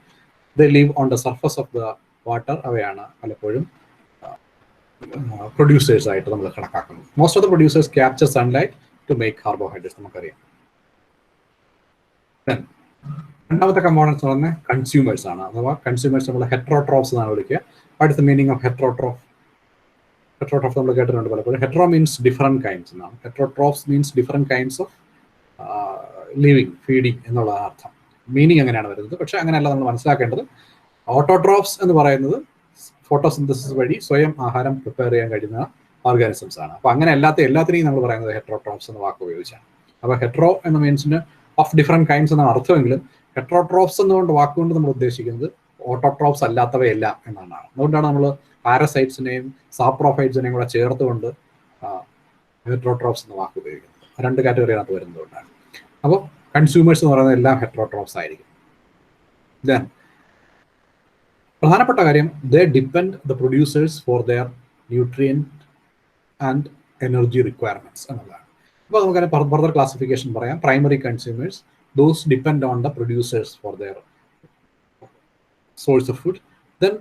They live on the surface of the water അവയാണ് പലപ്പോഴും പ്രൊഡ്യൂസേഴ്സ് ആയിട്ട് നമ്മൾ കണക്കാക്കുന്നത്. Most of the producers capture sunlight to make carbohydrates, നമുക്കറിയാം. രണ്ടാമത്തെ കമ്പോണൻസ് എന്ന് പറഞ്ഞാൽ കൺസ്യൂമേഴ്സ് ആണ്, അഥവാ കൺസ്യൂമേഴ്സ് നമ്മൾ ഹെറ്ററോട്രോപ്സ് എന്നാണ് വിളിക്കുക. What is the meaning of heterotroph? Heterotroph നമ്മൾ കേട്ടിട്ടുണ്ട് പലപ്പോഴും. ഹെറ്ററോ മീൻസ് ഡിഫറെൻറ്റ് കൈൻഡ്സ് എന്നാണ്. Heterotrophs means different kinds of living, feeding എന്നുള്ള അർത്ഥം. മീനിങ് അങ്ങനെയാണ് വരുന്നത്. പക്ഷെ അങ്ങനെയല്ല നമ്മൾ മനസ്സിലാക്കേണ്ടത്. ഓട്ടോട്രോപ്സ് എന്ന് പറയുന്നത് ഫോട്ടോസിന്തസിസ് വഴി സ്വയം ആഹാരം പ്രിപ്പയർ ചെയ്യാൻ കഴിയുന്ന ഓർഗാനിസംസ് ആണ്. അപ്പോൾ അങ്ങനെ എല്ലാത്തിനെയും നമ്മൾ പറയുന്നത് ഹെറ്ററോട്രോപ്സ് എന്ന വാക്ക് ഉപയോഗിച്ചാണ്. അപ്പോൾ ഹെറ്ററോ എന്ന മീൻസിന് ഓഫ് ഡിഫറെൻറ്റ് കൈൻഡ്സ് എന്നാണ് അർത്ഥമെങ്കിലും ഹെറ്ററോട്രോപ്സ് എന്നുകൊണ്ട് വാക്കുകൊണ്ട് നമ്മൾ ഉദ്ദേശിക്കുന്നത് ഓട്ടോട്രോപ്സ് അല്ലാത്തവയെല്ലാം എന്നാണ്. അതുകൊണ്ടാണ് നമ്മൾ പാരസൈറ്റ്സിനെയും സാപ്രോഫൈറ്റ്സിനെയും കൂടെ ചേർത്തുകൊണ്ട് ഹെറ്ററോട്രോപ്സ് എന്ന വാക്ക് ഉപയോഗിക്കുന്നത്. രണ്ട് കാറ്റഗറിയാണ് വരുന്നതുകൊണ്ടാണ്. അപ്പോൾ കൺസ്യൂമേഴ്സ് എന്ന് പറയുന്നത് എല്ലാം ഹെറ്ററോട്രോപ്സ് ആയിരിക്കും. ദെൻ പ്രധാനപ്പെട്ട കാര്യം, ദേ depend the producers for their nutrient and energy requirements എന്നുള്ളതാണ്. അപ്പോൾ നമുക്ക് ഫർദർ ക്ലാസിഫിക്കേഷൻ പറയാം. Primary consumers, those depend on the producers for their source of food. Then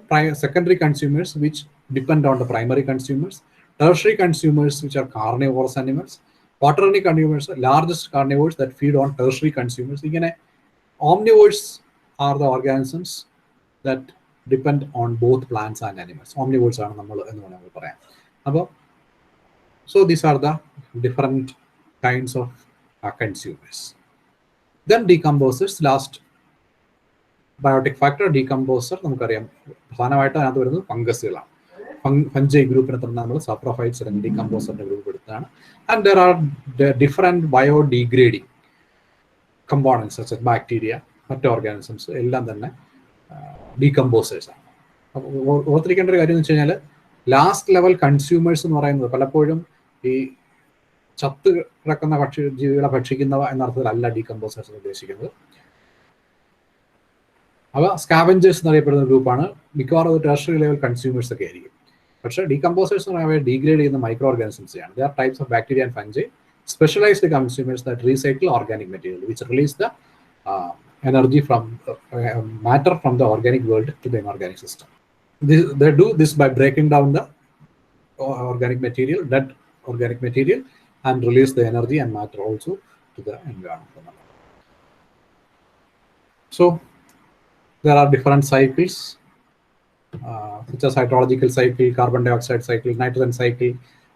secondary consumers, which depend on the primary consumers. Tertiary consumers, which are carnivorous animals. Quaternary consumers, largest carnivores that feed on tertiary consumers. Again, omnivores are the organisms that depend on both plants and animals. Omnivores are nammal ennu nammal parayam. Appo so these are the different kinds of consumers. Then decomposers, last biotic factor decomposer നമുക്കറിയാം. പ്രധാനമായിട്ട് അതിനകത്ത് വരുന്നത് ഫംഗസുകളാണ്. Fungi ഗ്രൂപ്പിനെ തന്നെ നമ്മൾ saprophytes അല്ലെങ്കിൽ ഡീകമ്പോസറിന്റെ group എടുത്താണ്. And there are different biodegrading components such as bacteria, മറ്റ് ഓർഗാനിസംസ് എല്ലാം തന്നെ ഡീകമ്പോസേഴ്സ് ആണ്. അപ്പോൾ ഓർത്തിരിക്കേണ്ട ഒരു കാര്യം എന്ന് വെച്ച് കഴിഞ്ഞാൽ ലാസ്റ്റ് ലെവൽ കൺസ്യൂമേഴ്സ് എന്ന് പറയുന്നത് പലപ്പോഴും ഈ ചത്ത് കിടക്കുന്ന ജീവികളെ ഭക്ഷിക്കുന്നവ എന്ന അർത്ഥത്തിലല്ല ഡീകമ്പോസേഴ്സ് ഉദ്ദേശിക്കുന്നത്. അവ സ്കാവഞ്ചേഴ്സ് എന്നറിയപ്പെടുന്ന ഗ്രൂപ്പാണ്. മിക്കവാറും ഒരു ടെർഷ്യറി ലെവൽ കൺസ്യൂമേഴ്സ് ഒക്കെ ആയിരിക്കും. പക്ഷേ ഡീകമ്പോസേഴ്സ് എന്ന് പറയുമ്പോൾ ഡീഗ്രേഡ് ചെയ്യുന്ന മൈക്രോ ഓർഗാനിസംസ് ആണ്. There are types of bacteria and fungi, specialised consumers that recycle organic material which release the energy from matter from the organic world to the inorganic system. They do this by breaking down the organic material, dead organic material, and release the energy and matter also to the environment. So there are different cycles, such as hydrological cycle, carbon dioxide cycle, nitrogen cycle,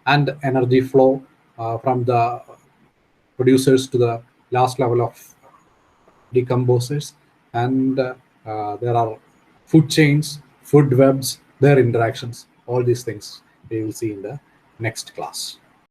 and energy flow from the producers to the last level of decomposers. And there are food chains, food webs, their interactions, all these things we will see in the next class.